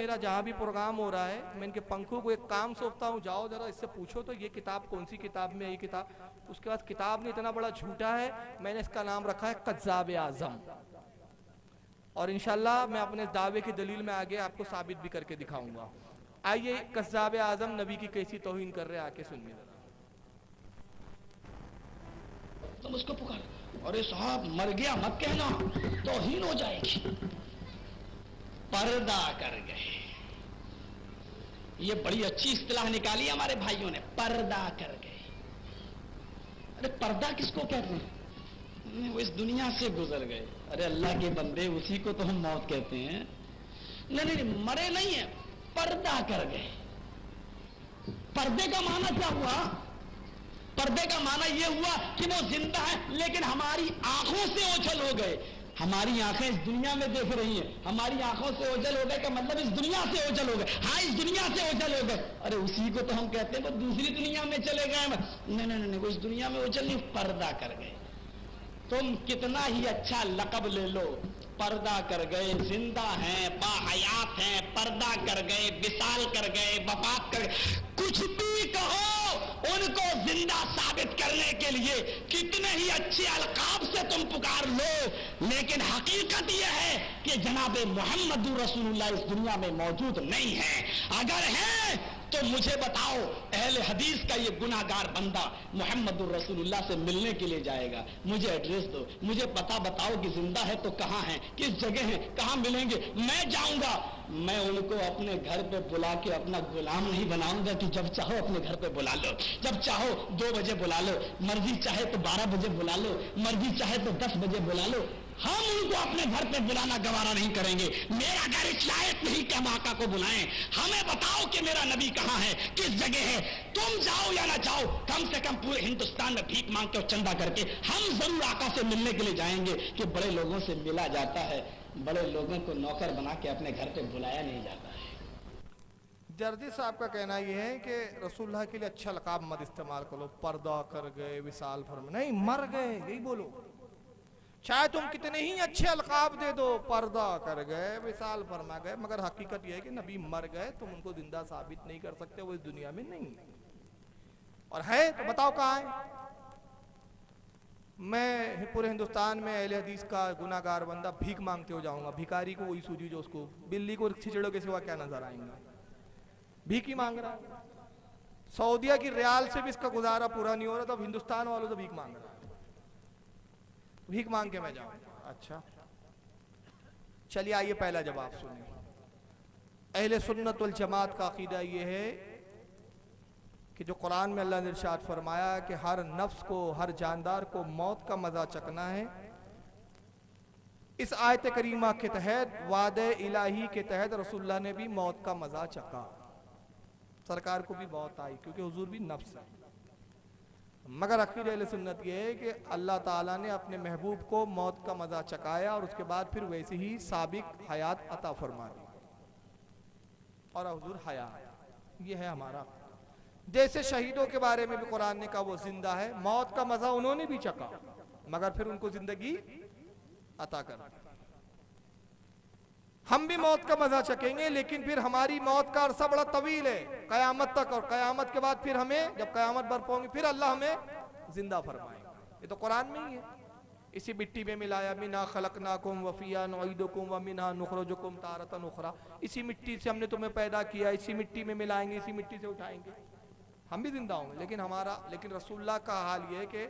मेरा जहाँ भी प्रोग्राम हो रहा है मैं इनके पंखों को एक काम सौंपता हूँ, जाओ जरा इससे पूछो तो ये किताब कौन सी किताब में, ये किताब। उसके बाद किताब ने इतना बड़ा झूठा है, मैंने इसका नाम रखा है कज़्ज़ाब आज़म। और इंशाल्लाह मैं अपने दावे की दलील में आगे आपको साबित भी करके दिखाऊंगा। आइए कज़्ज़ाब आज़म नबी की कैसी तौहीन कर रहे हैं, आके सुनिए जरा। तुम उसको पुकार, अरे साहब मर गया मत कहना, तौहीन हो जाएगी। पर्दा कर गए, ये बड़ी अच्छी इस्तिलाह निकाली हमारे भाइयों ने, पर्दा कर गए। अरे पर्दा किसको कहते हैं? वो इस दुनिया से गुजर गए। अरे अल्लाह के बंदे, उसी को तो हम मौत कहते हैं। नहीं नहीं, मरे नहीं है, पर्दा कर गए। पर्दे का माना क्या हुआ? पर्दे का माना यह हुआ कि वो जिंदा है लेकिन हमारी आंखों से ओझल हो गए। हमारी आंखें इस दुनिया में देख रही हैं, हमारी आंखों से ओझल हो गए का मतलब इस दुनिया से ओझल हो गए। हाँ, इस दुनिया से ओझल हो गए। अरे उसी को तो हम कहते हैं वो दूसरी दुनिया में चले गए। नहीं नहीं नहीं, वो इस दुनिया में ओझल नहीं, पर्दा कर गए। तुम कितना ही अच्छा लकब ले लो, पर्दा कर गए, जिंदा हैं, बाहयात हैं, पर्दा कर गए, विशाल कर गए, वफात कर गए, कुछ भी कहो, उनको जिंदा साबित करने के लिए कितने ही अच्छे अलकाब से तुम पुकार लो, लेकिन हकीकत यह है कि जनाब मोहम्मद रसूलुल्लाह इस दुनिया में मौजूद नहीं है। अगर है तो मुझे बताओ, अहले हदीस का ये गुनाहगार बंदा मोहम्मद रसूलुल्लाह से मिलने के लिए जाएगा, मुझे एड्रेस दो, मुझे पता बताओ कि जिंदा है तो कहाँ है, किस जगह है, कहाँ मिलेंगे, मैं जाऊंगा। मैं उनको अपने घर पे बुला के अपना गुलाम नहीं बनाऊंगा कि जब चाहो अपने घर पे बुला लो, जब चाहो 2 बजे बुला लो, मर्जी चाहे तो 12 बजे बुला लो, मर्जी चाहे तो 10 बजे बुला लो। हम उनको अपने घर पे बुलाना गवारा नहीं करेंगे। मेरा घर इस लायक नहीं कि हम आका को बुलाएं। हमें बताओ कि मेरा नबी कहाँ है, किस जगह है। तुम जाओ या ना जाओ, कम से कम पूरे हिंदुस्तान में भीख मांग के और चंदा करके हम जरूर आका से मिलने के लिए जाएंगे। कि बड़े लोगों से मिला जाता है, बड़े लोगों को नौकर बना के अपने घर पे बुलाया नहीं जाता है। जर्दी साहब का कहना यह है कि रसूलुल्लाह के लिए अच्छा लकाब मत इस्तेमाल करो, पर्दा कर गए, विशाल फरमा, नहीं, मर गए, यही बोलो। चाहे तुम कितने ही अच्छे अलकाब दे दो, पर्दा कर गए, विशाल फरमा गए, मगर हकीकत यह है कि नबी मर गए, तुम उनको जिंदा साबित नहीं कर सकते, वो इस दुनिया में नहीं। और है तो बताओ कहाँ है। मैं पूरे हिंदुस्तान में अहले हदीस का गुनाहगार बंदा भीख मांगते हो जाऊंगा, भिखारी को वही सूझी जो उसको बिल्ली को छिचड़ों के सिवा क्या नजर आएंगे, भीख ही मांग रहा। सऊदिया की रियाल से भी इसका गुजारा पूरा नहीं हो रहा, तो हिंदुस्तान वालों से भीख मांग रहा, भीख मांग के मैं जाऊंगा। अच्छा चलिए, आइए पहला जवाब सुनिए। अहले सुन्नत वल जमात का अकीदा यह है कि जो कुरान में अल्लाह ने इरशाद फरमाया कि हर नफ्स को, हर जानदार को मौत का मजा चखना है, इस आयत करीमा के तहत, वादे इलाही के तहत रसूलुल्लाह ने भी मौत का मजा चखा, सरकार को भी मौत आई क्योंकि हुजूर भी नफ्स है। मगर अकीदे अहले सुन्नत ये है कि अल्लाह ताला ने अपने महबूब को मौत का मजा चखाया और उसके बाद फिर वैसे ही साबिक हयात अता फरमा दी, और हुजूर हयात, ये है हमारा। जैसे शहीदों के बारे में भी कुरान ने कहा वो जिंदा है, मौत का मजा उन्होंने भी चखा मगर फिर उनको जिंदगी अता कर। हम भी मौत का मजा चखेंगे, लेकिन फिर हमारी मौत का अरसा बड़ा तवील है, कयामत तक, और कयामत के बाद फिर हमें, जब कयामत बरपा होगी, फिर अल्लाह हमें जिंदा फरमाएगा। ये तो कुरान में ही है। इसी मिट्टी में मिलाया, मिना खलकनाकुम वफिया नुईदुकुम व मिनहा नुखरिजुकुम तारतन उखरा, इसी मिट्टी से हमने तुम्हें पैदा किया, इसी मिट्टी में मिलाएंगे, इसी मिट्टी से उठाएंगे, हम भी जिंदा होंगे। लेकिन रसूलुल्लाह का हाल ये है कि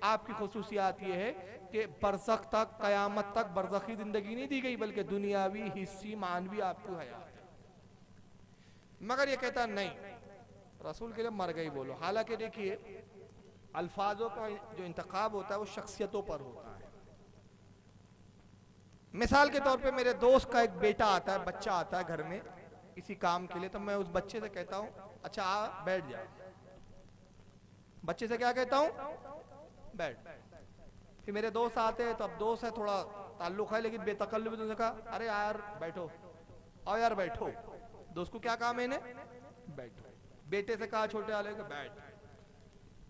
आपकी खुसूसियात ये है कि बरज़ख तक, कयामत तक बरज़खी जिंदगी नहीं दी गई, बल्कि दुनियावी, हिस्सी, मानवी आपकी हयात है। मगर ये कहता नहीं, रसूल के लिए मर गई बोलो। हालांकि देखिए, अल्फाजों का जो इंतखाब होता है वो शख्सियतों पर होता है। मिसाल के तौर पे मेरे दोस्त का एक बेटा आता है, बच्चा आता है घर में किसी काम के लिए, तो मैं उस बच्चे से कहता हूँ अच्छा आ बैठ जा। बच्चे से क्या कहता हूँ? बैठ। फिर मेरे दोस्त आते हैं तो अब दोस्त है, थोड़ा ताल्लुक है, लेकिन बेतकल्लुफ़ तुमने कहा अरे यार बैठो, आओ यार बैठो। दोस्त को क्या काम है इन्हें? बैठो। बेटे से कहा छोटे वाले को बैठ।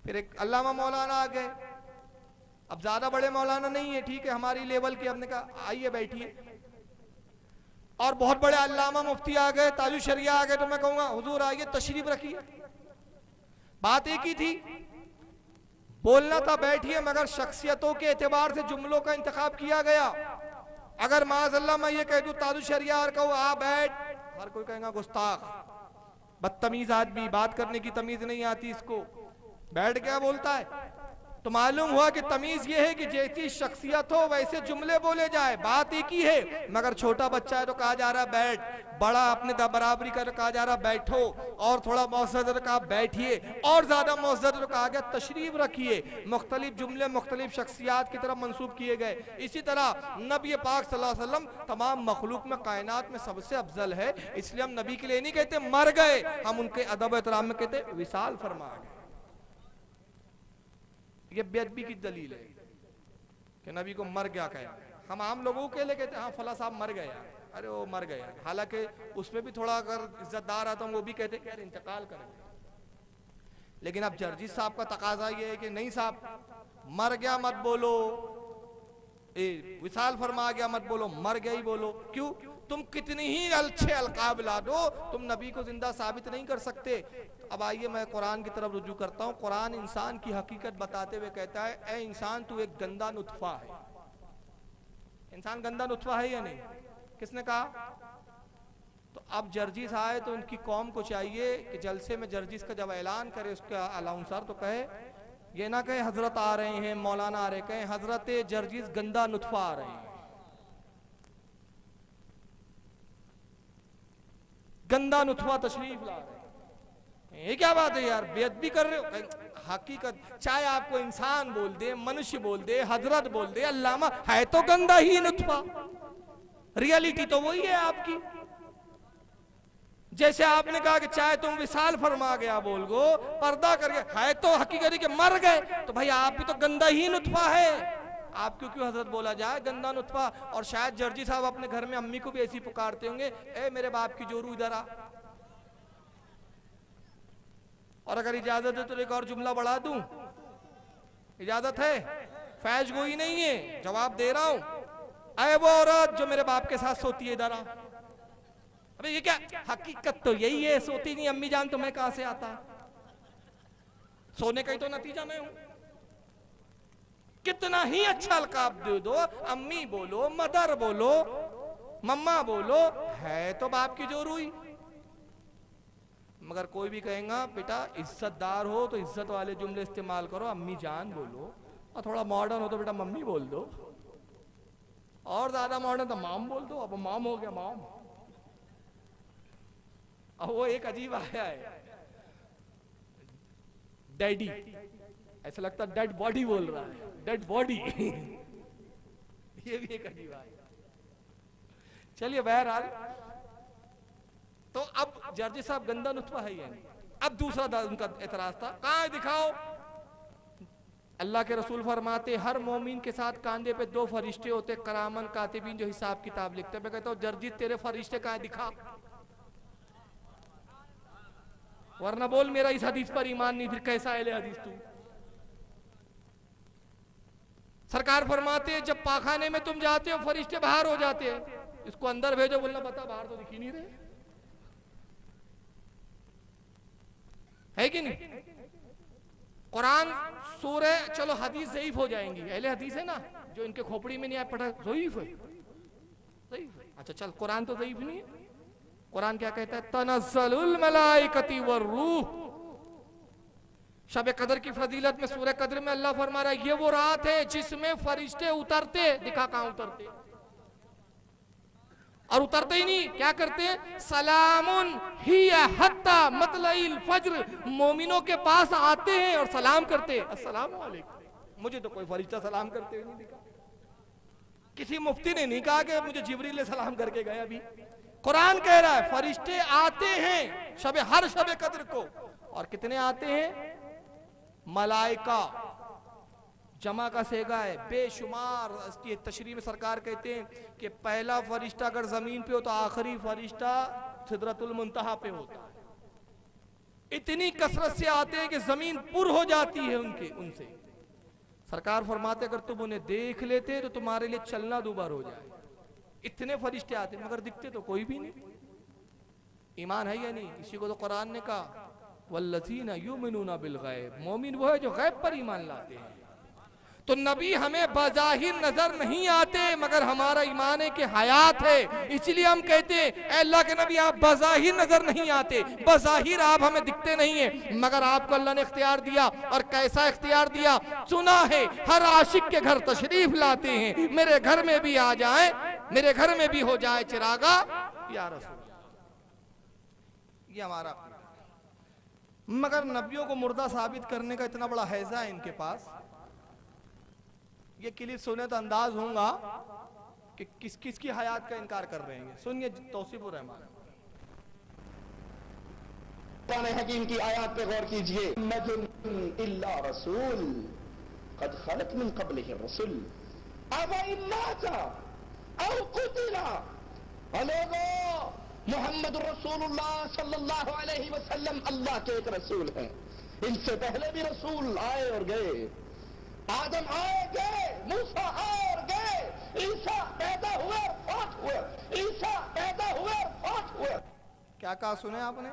फिर एक अल्लामा मौलाना आ गए, अब ज्यादा बड़े मौलाना नहीं है, ठीक है हमारी लेवल के, हमने कहा आइए बैठिए। और बहुत बड़े अल्लामा मुफ्ती आ गए, ताजु शरिया आ गए, तो मैं कहूंगा हुजूर आइए तशरीफ रखिए। बात एक ही थी, बोलना था बैठिए, मगर शख्सियतों के एतबार से जुमलों का इंतखाब किया गया। अगर माज़अल्लाह मैं ये कह दूं ताजु शरिया और कहूं आ बैठ, हर कोई कहेगा गुस्ताख, बदतमीज आदमी, बात करने की तमीज नहीं आती इसको, बैठ क्या बोलता है। तो मालूम हुआ कि तमीज ये है कि जैसी शख्सियत हो वैसे जुमले बोले जाए। बात एक ही है, मगर छोटा बच्चा है तो कहा जा रहा है बैठ, बड़ा अपने बराबरी कर कहा जा रहा बैठो, और थोड़ा मौसद कहा बैठिए, और ज्यादा मौसद तो कहा गया तशरीफ रखिए। मुख्तलिफ जुमले मुख्तलिफ शख्सियात की तरफ मंसूब किए गए। इसी तरह नबी पाक सल्लल्लाहु अलैहि वसल्लम तमाम मखलूक में, कायनात में सबसे अफजल है, इसलिए हम नबी के लिए नहीं कहते मर गए, हम उनके अदब एहतराम में कहते विसाल फरमा गए। ये बेअदबी की दलील है कि नबी को मर गया कहा। हम आम लोगों के लिए कहते हैं हाँ फला साहब मर गया, अरे वो मर गया, हालांकि उसमें भी थोड़ा अगर इज्जतदार आता हूँ वो भी कहते हैं यार इंतकाल करेंगे। लेकिन अब जर्जी साहब का तकाजा ये है कि नहीं साहब मर गया मत बोलो, विसाल फरमा गया मत बोलो, मर गया ही बोलो। क्यों? तुम कितनी ही अच्छे अलकाब ला दो, तुम नबी को जिंदा साबित नहीं कर सकते। अब आइए मैं कुरान की तरफ रुजू करता हूँ। कुरान इंसान की हकीकत बताते हुए कहता है ए इंसान तू एक गंदा नुत्फा है। इंसान गंदा नुत्फा है या नहीं? किसने कहा? तो अब जर्जिस आए तो उनकी कौम को चाहिए कि जलसे में जर्जिस का जब ऐलान करे उसका अलाउंसर तो कहे, ये ना कहे हजरत आ रहे हैं, मौलाना आ रहे, कहे हजरत जर्जिस गंदा नुत्फा आ रहे हैं, गंदा नुत्फा तशरीफ ला रहे हैं। ये क्या बात है यार, बेअदबी कर रहे हो। हकीकत चाहे आपको इंसान बोल दे, मनुष्य बोल दे, हजरत बोल दे, अल्लामा, है तो गंदा ही नुत्फा, रियलिटी तो वही है आपकी। जैसे आपने कहा कि चाहे तुम विसाल फरमा गया बोल गो, पर्दा करके, है तो हकीकत के मर गए, तो भाई आप भी तो गंदा ही नुत्फा है। आपको क्यों हजरत बोला जाए गंदा नुत्फा? और शायद जर्जी साहब अपने घर में अम्मी को भी ऐसी पुकारते होंगे, ए मेरे बाप की जोरू इधर आ। और अगर इजाजत है तो एक और जुमला बढ़ा दूं, इजाजत है? फैज गोई नहीं है, जवाब दे रहा हूं। ऐ वो औरत जो मेरे बाप के साथ सोती है इधर आ। अबे ये क्या, हकीकत तो यही है, सोती नहीं अम्मी जान तो मैं कहां से आता? सोने का ही तो नतीजा मैं हूं। कितना ही अच्छा अलकाब दे दो, अम्मी बोलो, मदर बोलो, मम्मा बोलो, है तो बाप की जोरू ही। मगर कोई भी कहेगा बेटा इज्जतदार हो तो इज्जत वाले जुमले इस्तेमाल करो, अम्मी जान बोलो, और थोड़ा मॉडर्न हो तो बेटा मम्मी बोल दो, और ज्यादा मॉडर्न तो माम बोल दो। अब माम हो गया माम। अब वो एक अजीब आया है डैडी, ऐसा लगता है डेड बॉडी बोल रहा है, डेड बॉडी। ये भी एक अजीब आया। चलिए बहरहाल, तो अब जर्जी साहब गंदा नुत्फा है या नहीं? अब दूसरा उनका एतराज था, कहां दिखाओ? अल्लाह के रसूल फरमाते हर मोमिन के साथ कांधे पे 2 फरिश्ते होते, करामन कातिबीन, जो हिसाब किताब लिखते। मैं कहता हूं जर्जी तेरे फरिश्ते कहां, दिखा, वरना बोल मेरा इस हदीस पर ईमान नहीं, फिर कैसा अहले हदीस तू? सरकार फरमाते जब पाखाने में तुम जाते हो फरिश्ते बाहर हो जाते हैं, इसको अंदर भेजो, बोलना बता बाहर तो दिख ही नहीं रहे, है कि नहीं? कुरान सूरे, चलो हदीस ज़ईफ हो जाएंगी, अहले हदीस है ना, जो इनके खोपड़ी में नहीं आया पढ़ा, ज़ईफ है, ज़ईफ है। अच्छा चल, कुरान तो ज़ईफ नहीं है। कुरान क्या कहता है? तनज़्ज़लुल मलाइकति वर्रूह। शब कदर की फजीलत में सूरह कदर में अल्लाह फरमा रहा है ये वो रात है जिसमें फरिश्ते उतरते। दिखा कहां उतरते? और उतरते ही नहीं, क्या करते? सलामुन हिया हत्ता मतलइल फज्र। मोमिनों के पास आते हैं और सलाम करते, अस्सलामु अलैकुम। मुझे तो कोई फरिश्ता सलाम करते हुए नहीं दिखा। किसी मुफ्ती ने नहीं कहा कि मुझे जिब्रील सलाम करके गए। अभी कुरान कह रहा है फरिश्ते आते हैं हर शब कद्र को। और कितने आते हैं? मलाइका, जमा का सेगा है, बेशुमार। इसकी तशरीह में सरकार कहते हैं कि पहला फरिश्ता अगर जमीन पे हो तो आखिरी फरिश्ता सिदरतुल मुंतहा पे होता है। इतनी कसरत से आते हैं कि जमीन पुर हो जाती है उनसे। सरकार फरमाते अगर तुम उन्हें देख लेते तो तुम्हारे लिए चलना दूभर हो जाए। इतने फरिश्ते आते मगर दिखते तो कोई भी नहीं। ईमान है या नहीं? इसी को तो कुरान ने कहा वल्लज़ीना युमिनूना बिल गैब, मोमिन वो है जो गैब पर ईमान लाते हैं। तो नबी हमें बज़ाहिर नजर नहीं आते मगर हमारा ईमान है कि हयात है, इसलिए हम कहते हैं अल्लाह के नबी आप बज़ाहिर नजर नहीं आते, बज़ाहिर आप हमें दिखते नहीं है, मगर आपको अल्लाह ने इख्तियार दिया। और कैसा इख्तियार दिया? सुना है हर आशिक के घर तशरीफ लाते हैं, मेरे घर में भी आ जाए, मेरे घर में भी हो जाए चिरागा या रसूल। ये हमारा, मगर नबियों को मुर्दा साबित करने का इतना बड़ा हैजा है इनके पास। ये क्लिप सुने तो अंदाज होगा कि किस किस की हयात का इनकार कर रहे हैं। सुनिए तौसीफुर रहमान कुरान हकीम की आयत पे गौर कीजिए। इल्ला रसूल कद खलत मिन क़ब्लिहि रसूल अवा इन्नासा औ कुतिला। लोगों, मोहम्मद रसूलुल्लाह सल्लल्लाहु अलैहि वसल्लम अल्लाह के एक रसूल हैं। इनसे पहले भी रसूल आए और गए, आदम आए गए, मूसा आए और गए, ईसा पैदा हुए और फौत हुए, ईसा पैदा हुए और फौत हुए। क्या कहा सुने आपने?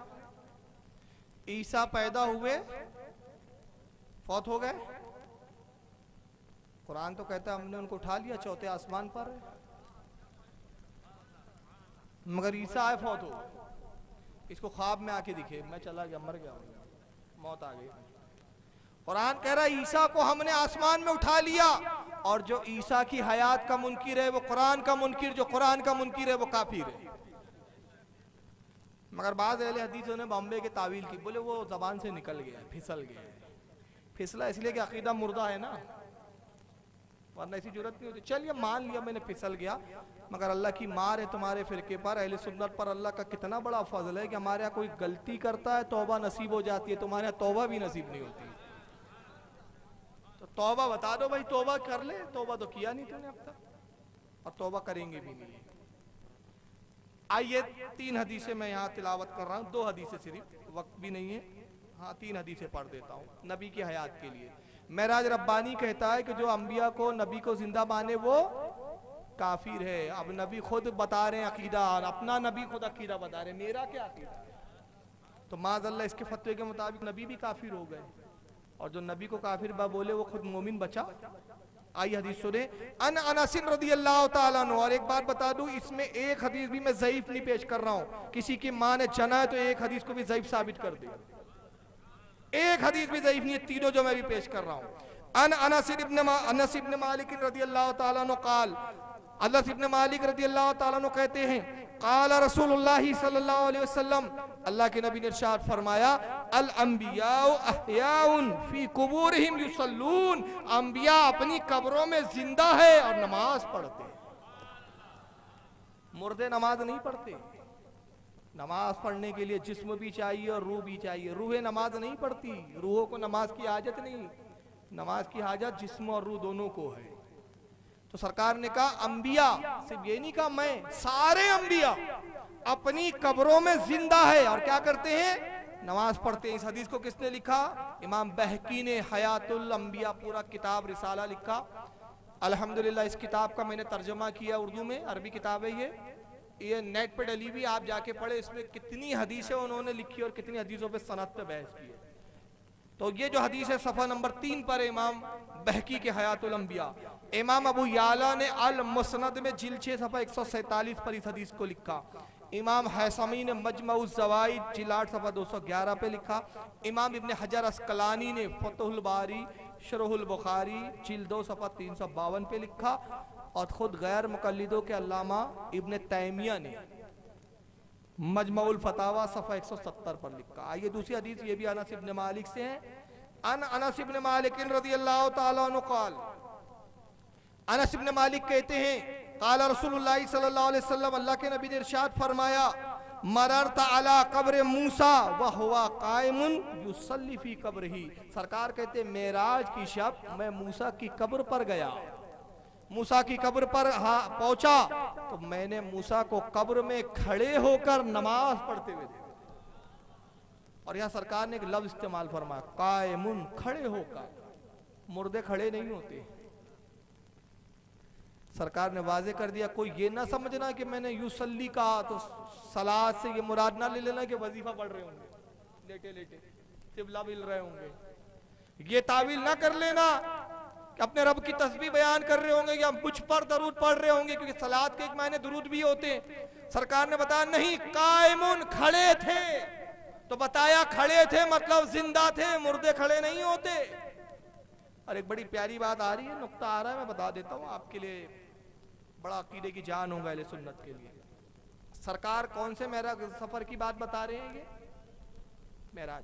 ईसा पैदा हुए फौत हो गए। कुरान तो कहता है हमने उनको उठा लिया चौथे आसमान पर, मगर ईसा आए फौत हो। इसको ख्वाब में आके दिखे, मैं चला गया, मर गया, मौत आ गई। कुरान कह रहा है ईसा को हमने आसमान में उठा लिया, और जो ईसा की हयात का मुनकिर है वो कुरान का मुनकिर, जो कुरान का मुनकिर है वो काफिर है। मगर बाद अहले हदीसों ने बॉम्बे के तावील की, बोले वो जबान से निकल गया, फिसल गया। फिसला इसलिए कि अकीदा मुर्दा है ना, वरना ऐसी जरूरत नहीं होती। चलिए मान लिया मैंने फिसल गया, मगर अल्लाह की मार है तुम्हारे फिरके पर, अहले सुन्नत पर अल्लाह का कितना बड़ा फजल है कि हमारे यहाँ कोई गलती करता है तौबा नसीब हो जाती है, तुम्हारे यहाँ तौबा भी नसीब नहीं होती। तो तौबा बता दो भाई, तौबा कर ले। तौबा तो किया नहीं तूने अब तक, और तौबा करेंगे भी नहीं। आइए 3 हदीसें मैं यहाँ तिलावत कर रहा हूँ, 2 हदीसें सिर्फ, वक्त भी नहीं है। हाँ 3 हदीसें पढ़ देता हूँ नबी की हयात के लिए। मेराज रब्बानी कहता है कि जो अंबिया को नबी को जिंदा माने वो काफिर है। अब नबी खुद बता रहे हैं अकीदा, और अपना नबी खुद अकीदा बता रहे हैं, मेरा क्या अकीदा? तो माज़अल्लाह इसके फतवे के मुताबिक नबी भी काफिर हो गए, और जो नबी को काफिर बा बोले वो खुद मोमिन बचा। आई हदीस सुने, अन अनस रदियल्लाहु ताला अन्हु। और एक बात बता दूं, इसमें एक हदीस भी मैं ज़ईफ नहीं पेश कर रहा हूं। किसी की मां ने जना है तो एक हदीस को भी ज़ईफ साबित कर दे, एक हदीस भी ज़ईफ नहीं है, तीनों जो मैं भी पेश कर रहा हूं। अन अनस इब्न मालिक रदियल्लाहु ताला अन्हु क़ाल, अनस इब्न मालिक रदियल्लाहु ताला अन्हु कहते हैं, क़ाल रसूलुल्लाह सल्लल्लाहु अलैहि वसल्लम, अल्लाह के नबी ने इरशाद फरमाया, अल अंबियाउ अहयाउन फी कुबूरिहिम युसल्लून। अंबिया अपनी कब्रों में जिंदा है और नमाज पढ़ते हैं। मुर्दे नमाज नहीं पढ़ते। नमाज पढ़ने के लिए जिस्म भी चाहिए और रूह भी चाहिए। रूहें नमाज नहीं पढ़ती, रूहों को नमाज की हाजत नहीं। नमाज की हाजत जिस्म और रूह दोनों को है। तो सरकार ने कहा अंबिया, सिर्फ ये नहीं कहा मैं, सारे अंबिया अपनी कब्रों में जिंदा है और क्या करते हैं? नमाज पढ़ते हैं। इस हदीस को किसने लिखा? इमाम बहकी ने हयातुल अंबिया पूरा किताब रिसाला लिखा। अल्हम्दुलिल्लाह इस किताब का मैंने तर्जुमा किया उर्दू में, अरबी किताब है ये नेट पे डली हुई, आप जाके पढ़े। इसमें कितनी हदीसें उन्होंने लिखी और कितनी हदीसों पे सनद पे बहस की है। तो ये जो हदीस है सफ़ा नंबर 3 पर इमाम बहकी के हयातुल अंबिया। इमाम अबू याला ने अल मुस्नद में जिल्द 6 सफ़ा 147 पर इस हदीस को लिखा। इमाम हैसमी ने मजमउज़ ज़वाइद जिल्द 8 सफ़ा 211 पे लिखा। इमाम इब्न हजर अस्कलानी ने फतहुल बारी शरहुल बुखारी जिल्द 2 सफ़ा 352 पे लिखा। और खुद गैर मुकल्लिदों के अल्लामा इब्न तैमिया ने मजमुउल फतावा सफ़ा 170 पर लिखा। आइए दूसरी हदीस, ये भी अनस इब्न मालिक से है। अन अनस इब्न मालिक रज़ियल्लाहु ताला अन्हु क़ाल, अनस इब्न मालिक कहते हैं, क़ाल रसूलुल्लाह सल्लल्लाहु अलैहि वसल्लम, अल्लाह के नबी ने इरशाद फरमाया, मररत अला कब्र मूसा व हुवा कायमुन युसल्ली फी कब्रिही। सरकार कहते मेराज की शब मैं मूसा की कब्र पर गया। मूसा की कब्र पर पहुंचा तो मैंने मूसा को कब्र में खड़े होकर नमाज पढ़ते हुए देखा। और यहां सरकार ने एक लफ्ज इस्तेमाल फरमाया, कायमुन, खड़े होकर। मुर्दे खड़े नहीं होते। सरकार ने वाजे कर दिया, कोई ये ना समझना कि मैंने यूसल्ली कहा तो सलात से ये मुराद ना ले लेना कि वजीफा पढ़ रहे होंगे लेटे लेटे, तिबला मिल रहे होंगे, ये तावील ना कर लेना कि अपने रब की तस्बीह बयान कर रहे होंगे या मुझ पर दरूद पढ़ रहे होंगे, क्योंकि सलात के एक मायने दरूद भी होते हैं। सरकार ने बताया नहीं, कायमुन खड़े थे, तो बताया खड़े थे मतलब जिंदा थे, मुर्दे खड़े नहीं होते। और एक बड़ी प्यारी बात आ रही है, नुक्ता आ रहा है, मैं बता देता हूँ आपके लिए, बड़ा अकीदे की जान होगा अहले सुन्नत के लिए। सरकार कौन से मेराज सफर की बात बता रहे हैं? ये मेराज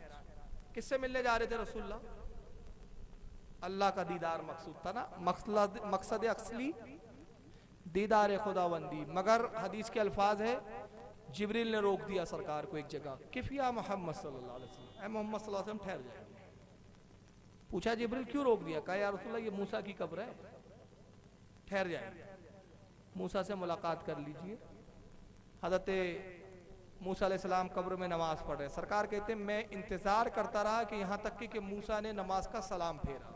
किससे मिलने जा रहे थे रसूलुल्लाह? अल्लाह का दीदार मकसूद था ना, मकसद असली दीदार खुदाबंदी। मगर हदीस के अल्फाज है, जिब्रील ने रोक दिया सरकार को एक जगह, किफिया मोहम्मद सल्लल्लाहु अलैहि वसल्लम, ऐ मोहम्मद सल्लल्लाहु अलैहि वसल्लम ठहर जाए। पूछा जिब्रील क्यों रोक दिया? कहा या रसूलल्लाह ये मूसा की कब्र है, ठहर जाए, मूसा से मुलाकात कर लीजिए। हजरत मूसा अलैहिस्सलाम कब्र में नमाज पढ़ रहे। सरकार कहते हैं मैं इंतजार करता रहा कि यहाँ तक कि मूसा ने नमाज का सलाम फेरा,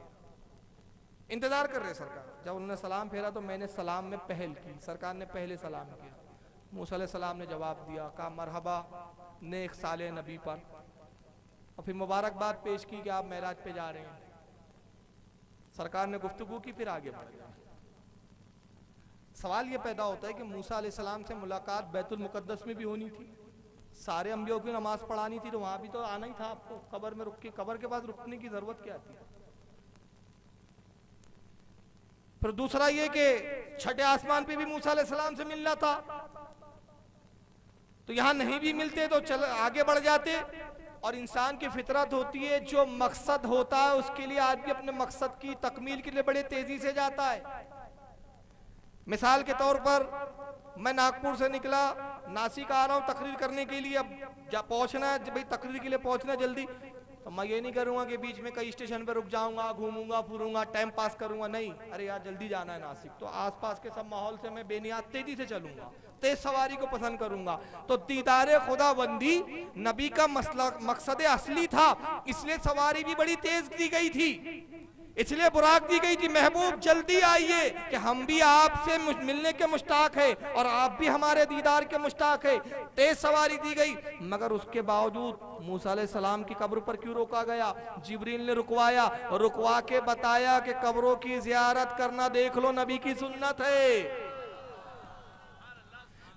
इंतजार कर रहे सरकार। जब उन्होंने सलाम फेरा तो मैंने सलाम में पहल की, सरकार ने पहले सलाम किया। मूसा अलैहिस्सलाम ने जवाब दिया, कहा मरहबा नेक साले नबी पर, और फिर मुबारकबाद पेश की कि आप मेराज पे जा रहे हैं। सरकार ने गुफ्तगू की, फिर आगे बढ़ गया। सवाल ये पैदा होता है कि मूसा अलैहिस्सलाम से मुलाकात बैतुल मुकद्दस में भी होनी थी, सारे अंबियों की नमाज पढ़ानी थी, तो वहां भी तो आना ही था आपको। कब्र में रुक के, कब्र के पास रुकने की जरूरत क्या थी? फिर दूसरा ये कि छठे आसमान पे भी मूसा अलैहिस्सलाम से मिलना था, तो यहां नहीं भी मिलते तो चल आगे बढ़ जाते। और इंसान की फितरत होती है, जो मकसद होता है उसके लिए आदमी अपने मकसद की तकमील के लिए बड़े तेजी से जाता है। मिसाल के तौर पर मैं नागपुर से निकला, नासिक आ रहा हूँ तकरीर करने के लिए, अब पहुंचना है भाई, तकरीर के लिए पहुंचना जल्दी, तो मैं ये नहीं करूंगा कि बीच में कई स्टेशन पे रुक जाऊंगा, घूमूंगा फिरूंगा, टाइम पास करूंगा, नहीं। अरे यार जल्दी जाना है नासिक, तो आसपास के सब माहौल से मैं बेनियाद तेजी से चलूंगा, तेज सवारी को पसंद करूंगा। तो दीदारे खुदाबंदी नबी का मकसद असली था, इसलिए सवारी भी बड़ी तेज दी गई थी, इसलिए बुराक दी गई थी, महबूब जल्दी आइए कि हम भी आपसे मिलने के मुश्ताक है और आप भी हमारे दीदार के मुश्ताक है। तेज सवारी दी गई, मगर उसके बावजूद मूसा अलैहिस्सलाम की कब्र पर क्यों रोका गया? जिब्रील ने रुकवाया, और रुकवा के बताया कि कब्रों की जियारत करना देख लो नबी की सुन्नत है।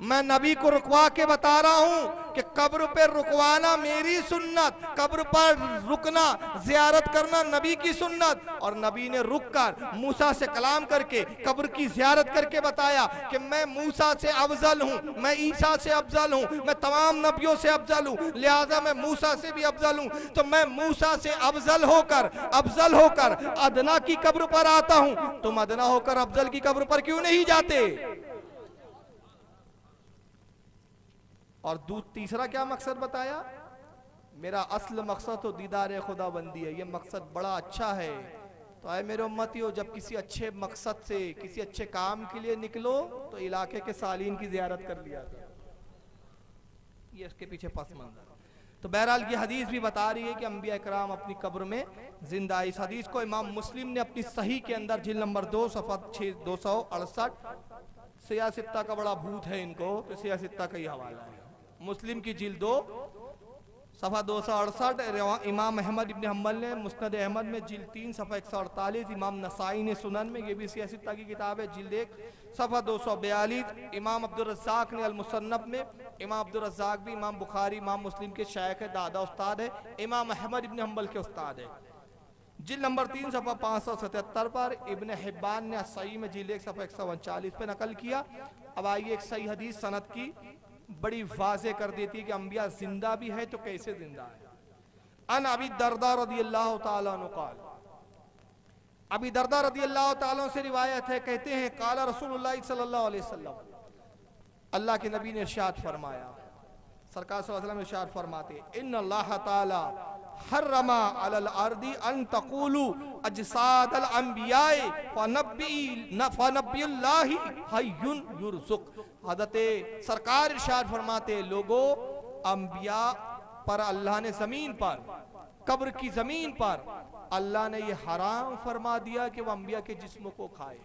मैं नबी को रुकवा के बता रहा हूं कि कब्र पे रुकवाना मेरी सुन्नत, कब्र पर रुकना जियारत करना नबी की सुन्नत। और नबी ने रुककर मूसा से कलाम करके कब्र की जियारत करके बताया कि मैं मूसा से अफजल हूं, मैं ईसा से अफजल हूं, मैं तमाम नबियों से अफजल हूं, लिहाजा मैं मूसा से भी अफजल हूं। तो मैं मूसा से अफजल होकर अदना की कब्र पर आता हूं, तुम अदना होकर अफजल की कब्र पर क्यों नहीं जाते? और तीसरा क्या मकसद बताया? मेरा असल मकसद तो दीदार खुदाबंदी है, ये मकसद बड़ा अच्छा है। तो आए मेरे उम्मतियों, जब किसी अच्छे मकसद से किसी अच्छे काम के लिए निकलो तो इलाके के सालीन की जियारत कर लिया था, ये इसके पीछे पस मंजर। तो बहरहाल ये हदीस भी बता रही है कि अंबिया इकराम अपनी कब्र में जिंदा। इस हदीस को इमाम मुस्लिम ने अपनी सही के अंदर जिल्द नंबर 2 सफ़ा 268, सियासित्ता का बड़ा भूत है इनको, तो सियासित्ता का ही हवाला है। मुस्लिम की जिल्द 2 सफ़ा 268, इमाम अहमद इब्न हम्बल ने मुस्नद अहमद में जिल्द 3 सफ़ा 148, इमाम नसाई ने सुनन में, ये भी सियासित्ता की किताब है, जिल्द 1 सफ़ा 242, इमाम अब्दुल रज़्ज़ाक़ ने अल-मुसन्नफ़ में, इमाम अब्दुल रज़्ज़ाक़ भी इमाम बुखारी इमाम मुस्लिम के शायख है, दादा उस्ताद है, इमाम अहमद इब्न हम्बल के उस्ताद है। जिल्द नंबर 3 सफ़ा 577 पर इब्न हिब्बान ने सही में जिल्द 1 सफ़ा 139 पे नकल किया। अब आइए एक सही हदीस सनद की बड़ी वाज़े कर देती है कि अंबिया जिंदा भी है तो कैसे जिंदा है। अन अबी दरदा रदियल्लाहु ताला अन्हु क़ाल, अबी दरदा रदियल्लाहु ताला अन्हु से रिवायत है, कहते हैं क़ाला रसूलुल्लाह सल्लल्लाहु अलैहि वसल्लम, अल्लाह के नबी ने इरशाद फरमाया, सरकार सल्लल्लाहु अलैहि वसल्लम इरशाद फरमाते, इन्नल्लाह ताला हर्रमा अलल अर्दी अन तक़ूलू अजसादल अंबियाए फनब्बियुल्लाहि हय्युन युरज़ुक़। हज़रत सरकार इरशाद फरमाते, लोगों अंबिया पर अल्लाह ने जमीन पर, कब्र की जमीन पर अल्लाह ने ये हराम फरमा दिया कि वह अंबिया के जिस्मों को खाए।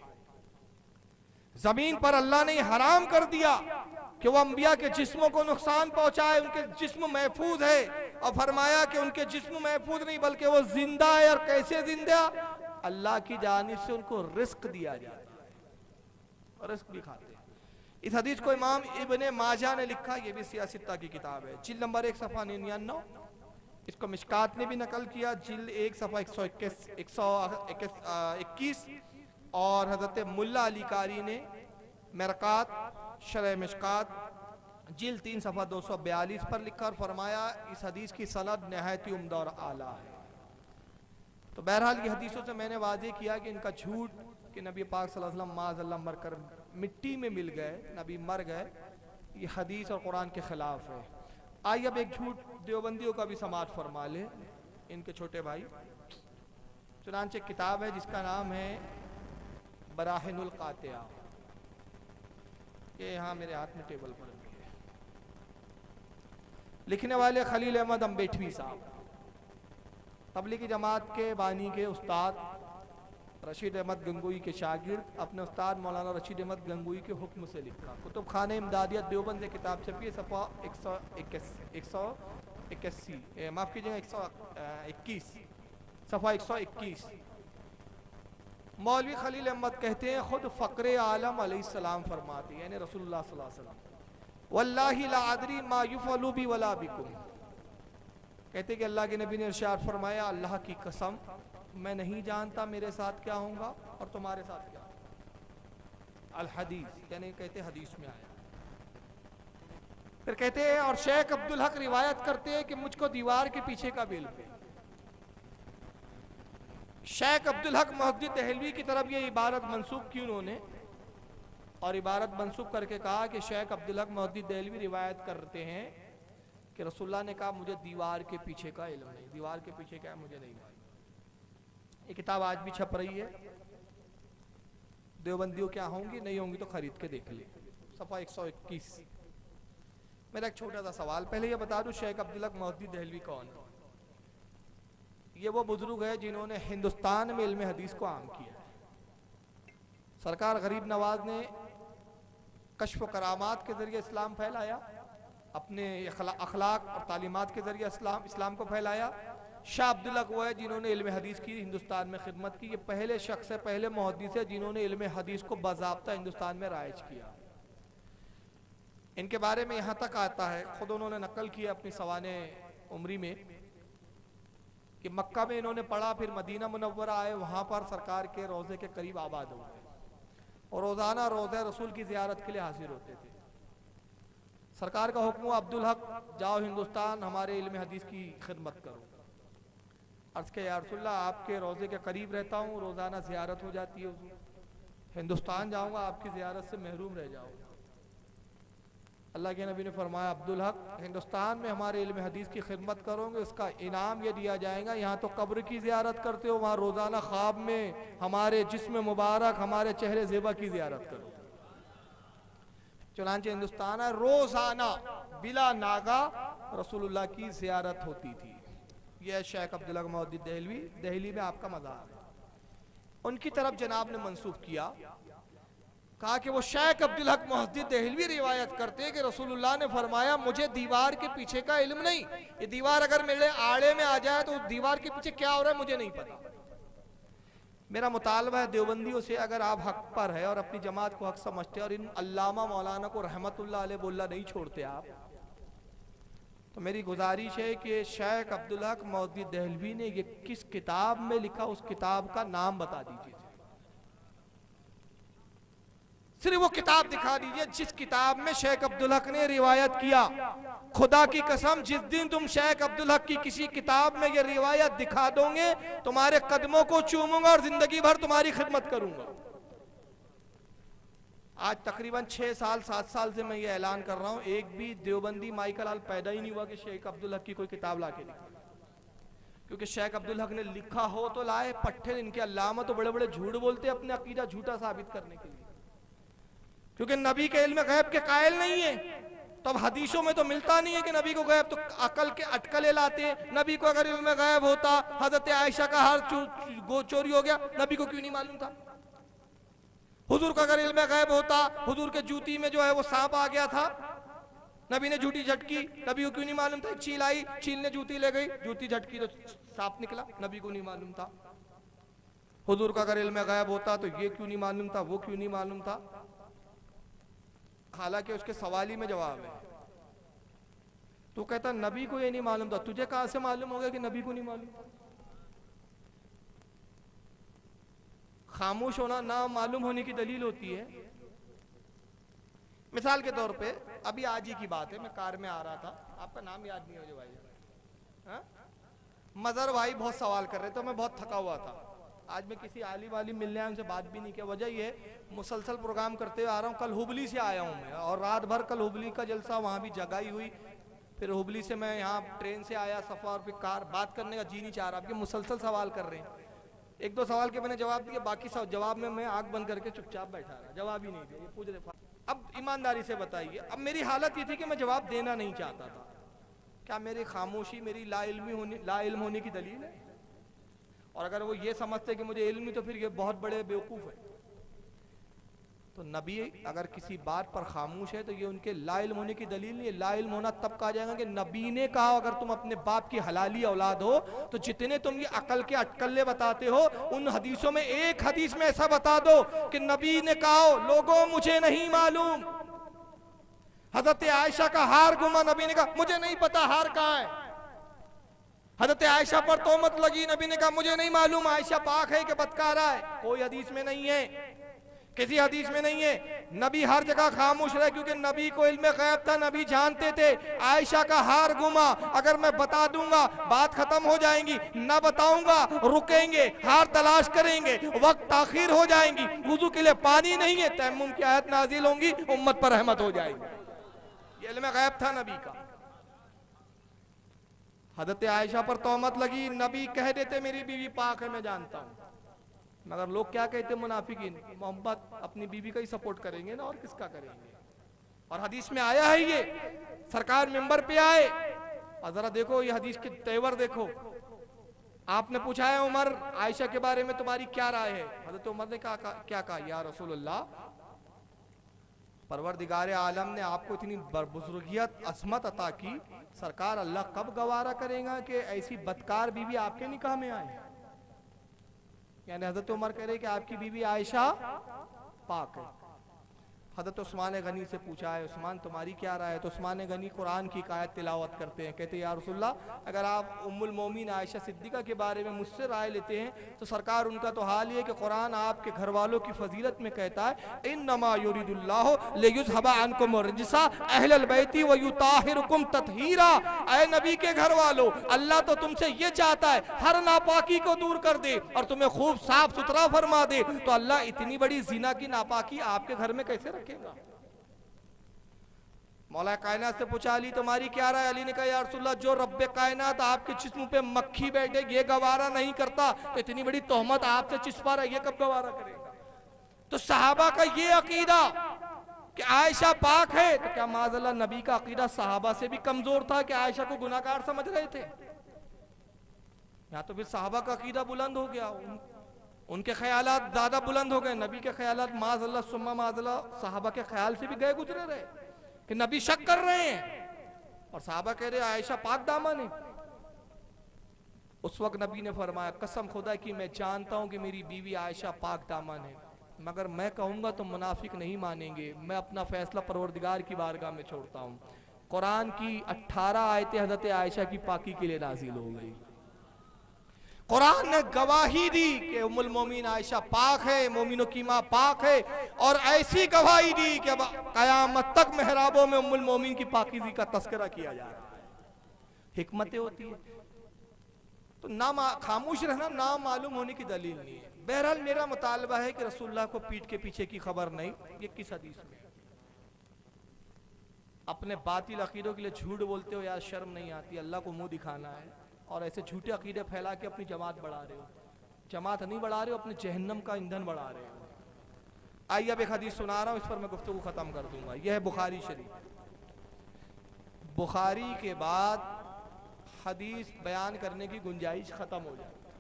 जमीन पर अल्लाह ने हराम कर दिया कि वो अंबिया के जिस्मों को नुकसान पहुंचाए, उनके जिस्म महफूज है, और फरमाया कि उनके जिस्म महफूज नहीं बल्कि वो जिंदा है। और कैसे जिंदा? अल्लाह की जानिब से उनको रिस्क दिया जाता है, रिस्क भी खाते हैं। इस हदीस को इमाम इब्ने माजा ने लिखा, ये भी सियासत्ता की किताब है, जिल्द नंबर 1 सफ़ा 99। इसको मिशकात ने भी नकल किया, जिल्द 1 सफ़ा 121, और हजरत मुल्ला अली कारी ने मरकात शरह मिशकात जिल्द 3 सफ़ा 242 पर लिखा और फरमाया इस हदीस की सनद नहायत उम्दा और आला है। तो बहरहाल ये हदीसों से मैंने वाज़ेह किया कि इनका झूठ कि नबी पाक सल्लल्लाहु अलैहि वसल्लम माज़अल्लाह मरकर मिट्टी में मिल गए, नबी मर गए, ये हदीस और कुरान के खिलाफ है। आइए अब एक झूठ देवबंदियों का भी समाज फरमा ले, इनके छोटे भाई। चुनांचे किताब है जिसका नाम है बराहिनुल कातिया, ये यहाँ मेरे हाथ में टेबल पर भी है। लिखने वाले खलील अहमद अम्बेठवी साहब, तबलीगी जमात के बानी के उस्ताद रशीद अहमद गंगोई के शागिर्द, अपने उस्ताद मौलाना रशीद अहमद गंगोई के हुक्म से लिखा। कुतुब खाने इमदादियत देवबंद से किताब छपी है, सफ़ा 181, माफ़ कीजिएगा 121, सफ़ा 121। मौलवी खलील अहमद कहते हैं खुद फ़क्रे आलम अलैहिस्सलाम फरमाते हैं, यानी रसूलुल्लाह सल्लल्लाहु अलैहि वसल्लम, वल्लाहि ला अदरी मा युफ़अलु बी वला बिकुम, कहते कि अल्लाह के नबी ने इरशाद फरमाया, अल्लाह की कसम मैं नहीं जानता मेरे साथ क्या होगा और तुम्हारे साथ क्या। अल हदीस यानी कहते हदीस में आया। फिर कहते हैं और शेख अब्दुल हक रिवायत करते हैं कि मुझको दीवार के पीछे का बिल पे। शेख अब्दुल हक मुहद्दिस दहलवी की तरफ ये इबारत मंसूब की उन्होंने, और इबारत मंसूब करके कहा कि शेख अब्दुल हक मुहद्दिस दहलवी रिवायत करते हैं कि रसूलुल्लाह ने कहा मुझे दीवार के पीछे का इल्म नहीं, दीवार के पीछे क्या है मुझे नहीं मालूम। ये किताब आज भी छप रही है, देवबंदियों क्या होंगी नहीं होंगी तो खरीद के देख ले, सफ़ा 121। मेरा एक छोटा सा सवाल, पहले ये बता दूं शेख अब्दुल हक मुहद्दिस दहलवी कौन है? ये वो बुजुर्ग है जिन्होंने हिंदुस्तान में इल्म हदीस को आम किया। सरकार गरीब नवाज ने कश्फ करामात के जरिए इस्लाम फैलाया, अपने अखलाक और तालीमात के जरिए इस्लाम को फैलाया। शाह अब्दुल हक वो है जिन्होंने इल्म हदीस की हिंदुस्तान में खिदमत की। ये पहले शख्स है, पहले मुहद्दिस है जिन्होंने इल्म हदीस को बाज़ाब्ता हिंदुस्तान में राइज किया। इनके बारे में यहाँ तक आता है, खुद उन्होंने नकल किया अपनी सवाने उम्री में, कि मक्का में इन्होंने पढ़ा, फिर मदीना मुनव्वरा आए, वहाँ पर सरकार के रोज़े के करीब आबाद हो गए और रोज़ाना रोज़े रसूल की ज़ियारत के लिए हाजिर होते थे। सरकार का हुक्म, अब्दुल हक जाओ हिंदुस्तान हमारे इल्म हदीस की खिदमत करो। अर्ज़ के या रसूलल्लाह आपके रोज़े के करीब रहता हूँ, रोज़ाना ज़ियारत हो जाती है, हिंदुस्तान जाऊँगा आपकी ज़ियारत से महरूम रह जाऊँगा। अल्लाह के नबी ने फरमाया, अब्दुल हक हिंदुस्तान में हमारे इल्म हदीस की खिदमत करोगे उसका इनाम ये दिया जाएगा, यहाँ तो कब्र की ज़ियारत करते हो, वहाँ रोज़ाना ख्वाब में हमारे जिस्म मुबारक हमारे चेहरे ज़ेबा की ज़ियारत करो। चुनांचे हिंदुस्तान है, रोज़ाना बिला नागा रसूलुल्लाह की ज़ियारत होती थी। यह शेख अब्दुल हक मुहद्दिस दहलवी, दिल्ली में आपका मज़ार है। उनकी तरफ जनाब ने मंसूब किया, कहा कि वो शेख अब्दुल हक मुहद्दिस दहलवी रिवायत करते हैं कि रसूलुल्लाह ने फरमाया मुझे दीवार के पीछे का इल्म नहीं, ये दीवार अगर मेरे आड़े में आ जाए तो दीवार के पीछे क्या हो रहा है मुझे नहीं पता। मेरा मुतालबा है देवबंदियों से, अगर आप हक पर है और अपनी जमात को हक समझते हैं और इन अल्लामा मौलाना को रहमतुल्लाह अलैह बोलना नहीं छोड़ते आप, तो मेरी गुजारिश है कि शेख अब्दुल हक मुहद्दिस दहलवी ने ये किस किताब में लिखा, उस किताब का नाम बता दीजिए, सिर्फ वो किताब दिखा दीजिए जिस किताब में शेख अब्दुल हक ने रिवायत किया। खुदा की कसम जिस दिन तुम शेख अब्दुल हक की किसी किताब में ये रिवायत दिखा दोगे, तुम्हारे कदमों को चूमूंगा और जिंदगी भर तुम्हारी खिदमत करूंगा। आज तकरीबन 6 साल 7 साल से मैं ये ऐलान कर रहा हूँ, एक भी देवबंदी माइकल हाल पैदा ही नहीं हुआ कि शेख अब्दुल हक की कोई किताब ला के लिखा, क्योंकि शेख अब्दुल हक ने लिखा हो तो लाए। पट्टे इनके अल्लामा तो बड़े बड़े झूठ बोलते हैं अपने अकीदा झूठा साबित करने के लिए, क्योंकि नबी के इल्म गैब के कायल नहीं है। तो अब हदीसों में तो मिलता नहीं है कि नबी को गैब, तो अकल के अटकले लाते हैं। नबी को अगर इल्म गैब होता, हजरत आयशा का हार चोरी हो गया, नबी को क्यों नहीं मालूम था? हुजूर का अगर इल्म गैब होता, हुजूर के जूती में जो है वो सांप आ गया था, नबी ने जूती झटकी, नबी को क्यों नहीं मालूम था? चील आई, चील ने जूती ले गई, जूती झटकी तो सांप निकला, नबी को नहीं मालूम था। हुजूर का अगर इल्म गैब होता तो ये क्यों नहीं मालूम था, वो क्यों नहीं मालूम था? हालांकि उसके सवाल ही में जवाब है। तू कहता नबी को ये नहीं मालूम था, तुझे कहां से मालूम हो गया कि नबी को नहीं मालूम? खामोश होना ना मालूम होने की दलील होती है। मिसाल के तौर पे अभी आज ही की बात है, मैं कार में आ रहा था, आपका नाम याद नहीं हो जो भाई, हाँ? मजर भाई बहुत सवाल कर रहे थे, मैं बहुत थका हुआ था। आज मैं किसी आली वाली मिलने आया, उनसे बात भी नहीं किया। वजह ये मुसलसल प्रोग्राम करते हुए आ रहा हूँ। कल हुबली से आया हूँ मैं, और रात भर कल हुबली का जलसा, वहाँ भी जगाई हुई। फिर हुबली से मैं यहाँ ट्रेन से आया सफर, फिर कार, बात करने का जी नहीं चाह रहा। आपके मुसलसल सवाल कर रहे हैं, एक दो सवाल के मैंने जवाब दिया, बाकी सब जवाब में मैं आंख बंद करके चुपचाप बैठा रहा, जवाब ही नहीं दिया। ये पूछ रहे, अब ईमानदारी से बताइए, अब मेरी हालत ये थी कि मैं जवाब देना नहीं चाहता था। क्या मेरी खामोशी मेरी ला इल्म होने की दलील है? और अगर वो ये समझते कि मुझे इल्म, तो फिर ये बहुत बड़े बेवकूफ है। तो नबी अगर किसी बात पर खामोश है तो ये उनके ला इल्म होने की दलील नहीं है। ला इल्म होना तब कहा जाएगा कि नबी ने कहा अगर तुम अपने बाप की हलाली औलाद हो तो जितने तुम ये अकल के अटकल्ले बताते हो, उन हदीसों में एक हदीस में ऐसा बता दो कि नबी ने कहा लोगों मुझे नहीं मालूम। हजरत आयशा का हार गुमा, नबी ने कहा मुझे नहीं पता हार कहाँ है। हजरत आयशा पर तोहमत लगी, नबी ने कहा मुझे नहीं मालूम आयशा पाक है कि बदकारा है। कोई हदीस में नहीं है, किसी हदीस में नहीं है। नबी हर जगह खामोश रहे क्योंकि नबी को इल्म गैब था, नबी जानते थे आयशा का हार गुमा, अगर मैं बता दूंगा बात खत्म हो जाएगी, ना बताऊंगा रुकेंगे, हार तलाश करेंगे, वक्त ताखीर हो जाएंगी, वुजू के लिए पानी नहीं है, तयम्मुम की आयत नाजिल होंगी, उम्मत पर रहमत हो जाएगी। ये इल्म गैब था नबी का। हजरत आयशा पर तोहमत लगी, नबी कह देते मेरी बीवी पाक है, मैं जानता हूं। मगर लोग क्या कहते, मुनाफिकीन, मोहब्बत अपनी बीवी का ही सपोर्ट करेंगे ना, और किसका करेंगे। और हदीस में आया है, ये सरकार मिंबर पे आए और जरा देखो ये हदीस के तेवर देखो। आपने पूछा है उमर आयशा के बारे में तुम्हारी क्या राय है? हजरत उमर ने क्या कहा, या रसूलुल्लाह, परवरदिगार आलम ने आपको इतनी बुजुर्गियत अजमत अता की, सरकार अल्लाह कब गवारा करेगा कि ऐसी बदकार बीवी आपके निकाह में आए? यानी हजरत उमर कह रहे कि आपकी बीवी आयशा पाक है। हजरत उस्मान गनी से पूछा है, उस्मान तुम्हारी क्या राय है? तो उस्मान गनी कुरान की आयत तिलावत करते हैं, कहते हैं या रसूलल्लाह, अगर आप उम्मुल मोमिन आयशा सिद्दीका के बारे में मुझसे राय लेते हैं तो सरकार उनका तो हाल ये कि कुरान आपके घर वालों की फजीलत में कहता है इन्नमा युरिदुल्लाहु लियुज़हिबा अन्कुम रिज्सा अहलल बैति व युताहिरुकुम तत्हीरा। ऐ नबी के घर वालों, अल्लाह तो तुमसे ये चाहता है हर नापाकी को दूर कर दे और तुम्हें खूब साफ सुथरा फरमा दे, तो अल्लाह इतनी बड़ी जिना की नापाकी आपके घर में कैसे रखेगा? मौला कायनात से पूछा अली तुम्हारी क्या राय? अली ने कहा या रसूलल्लाह, जो रब्बे कायनात आपके जिस्म पे मक्खी बैठे ये गवारा नहीं करता, तो इतनी बड़ी तोहमत आपसे चिस्पा रहा है, ये कब गवारा करेगा? तो सहाबा का ये अकीदा कि आयशा पाक है, तो क्या माज़अल्लाह नबी का अकीदा सहाबा से भी कमजोर था कि आयशा को गुनाहगार समझ रहे थे? या तो फिर सहाबा का अकीदा बुलंद हो गया, उनके ख्यालात ज्यादा बुलंद हो गए, नबी के ख्यालात माज़अल्लाह सुम्मा माज़अल्लाह सहाबा के ख्याल से भी गए गुजरे रहे कि नबी शक कर रहे हैं और सहाबा कह रहे आयशा पाक दामन है। उस वक्त नबी ने फरमाया कसम खुदा की मैं जानता हूं कि मेरी बीवी आयशा पाक दामन है, मगर मैं कहूंगा तो मुनाफिक नहीं मानेंगे, मैं अपना फैसला परवरदिगार की बारगाह में छोड़ता हूं। कुरान की 18 आयतें हजरत आयशा की पाकी के लिए नाजिल हो गई। कुरान ने गवाही दी कि उम्मुल मोमिन आयशा पाक है, मोमिनों की माँ पाक है, और ऐसी गवाही दी कि अब कयामत तक मेहराबों में उम्मुल मोमिन की पाकीज़ी का तस्करा किया जा रहा है। हिकमतें होती है, तो ना खामोश रहना ना मालूम होने की दलील नहीं है। बहरहाल मेरा मुतालबा है कि रसूलुल्लाह को पीठ के पीछे की खबर नहीं, ये किस हदीस में? अपने बातिल अकीदों के लिए झूठ बोलते हो यार, शर्म नहीं आती? अल्लाह को मुंह दिखाना है और ऐसे झूठे अकीदे फैला के अपनी जमात बढ़ा रहे हो। जमात नहीं बढ़ा रहे हो, अपने जहन्नम का ईंधन बढ़ा रहे हो। आइए अब एक हदीस सुना रहा हूं, इस पर मैं गुफ्तगू खत्म कर दूंगा। यह है बुखारी शरीफ। बुखारी के बाद हदीस बयान करने की गुंजाइश खत्म हो जाती है।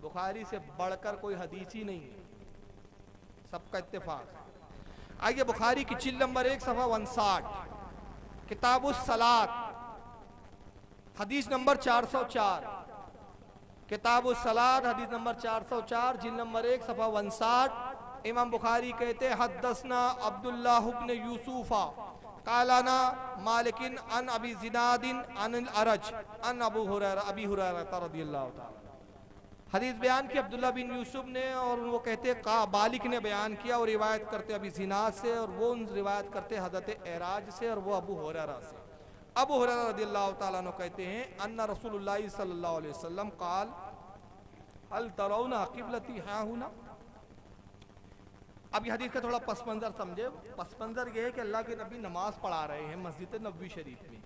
बुखारी से बढ़कर कोई हदीस ही नहीं है। सबका इत्तेफाक है। आइए बुखारी की जिल्द नंबर 1 सफ़ा 59 किताबुस सलात हदीस नंबर 404, किताबुस सलात हदीस नंबर 404 जिल्द नंबर 1 सफ़ा 59। इमाम बुखारी कहते हद्दसना अब्दुल्लाह इब्न यूसुफा कालाना मालिकिन अन अबी जिनादिन अन अरज अन अबी हुरैरा रदियल्लाहु ताला। हदीस बयान की अब्दुल्ला बिन यूसुफ ने, और वो कहते बालिक ने बयान किया और रिवायत करते अबी जिनाद से, और वो उन रिवायत करते हज़रत एराज से, और वो अबू हुरैरा से। अबू हुरैरा रदियल्लाहु ताला अन्हु कहते हैं अन्ना रसूलुल्लाह सल्लल्लाहु अलैहि वसल्लम क़ाल हल तरौना क़िबलती हाहुना। अब ये हदीस का थोड़ा पस मंज़र समझे। पस मंज़र ये है कि अल्लाह के नबी नमाज पढ़ा रहे हैं मस्जिद नबवी शरीफ में।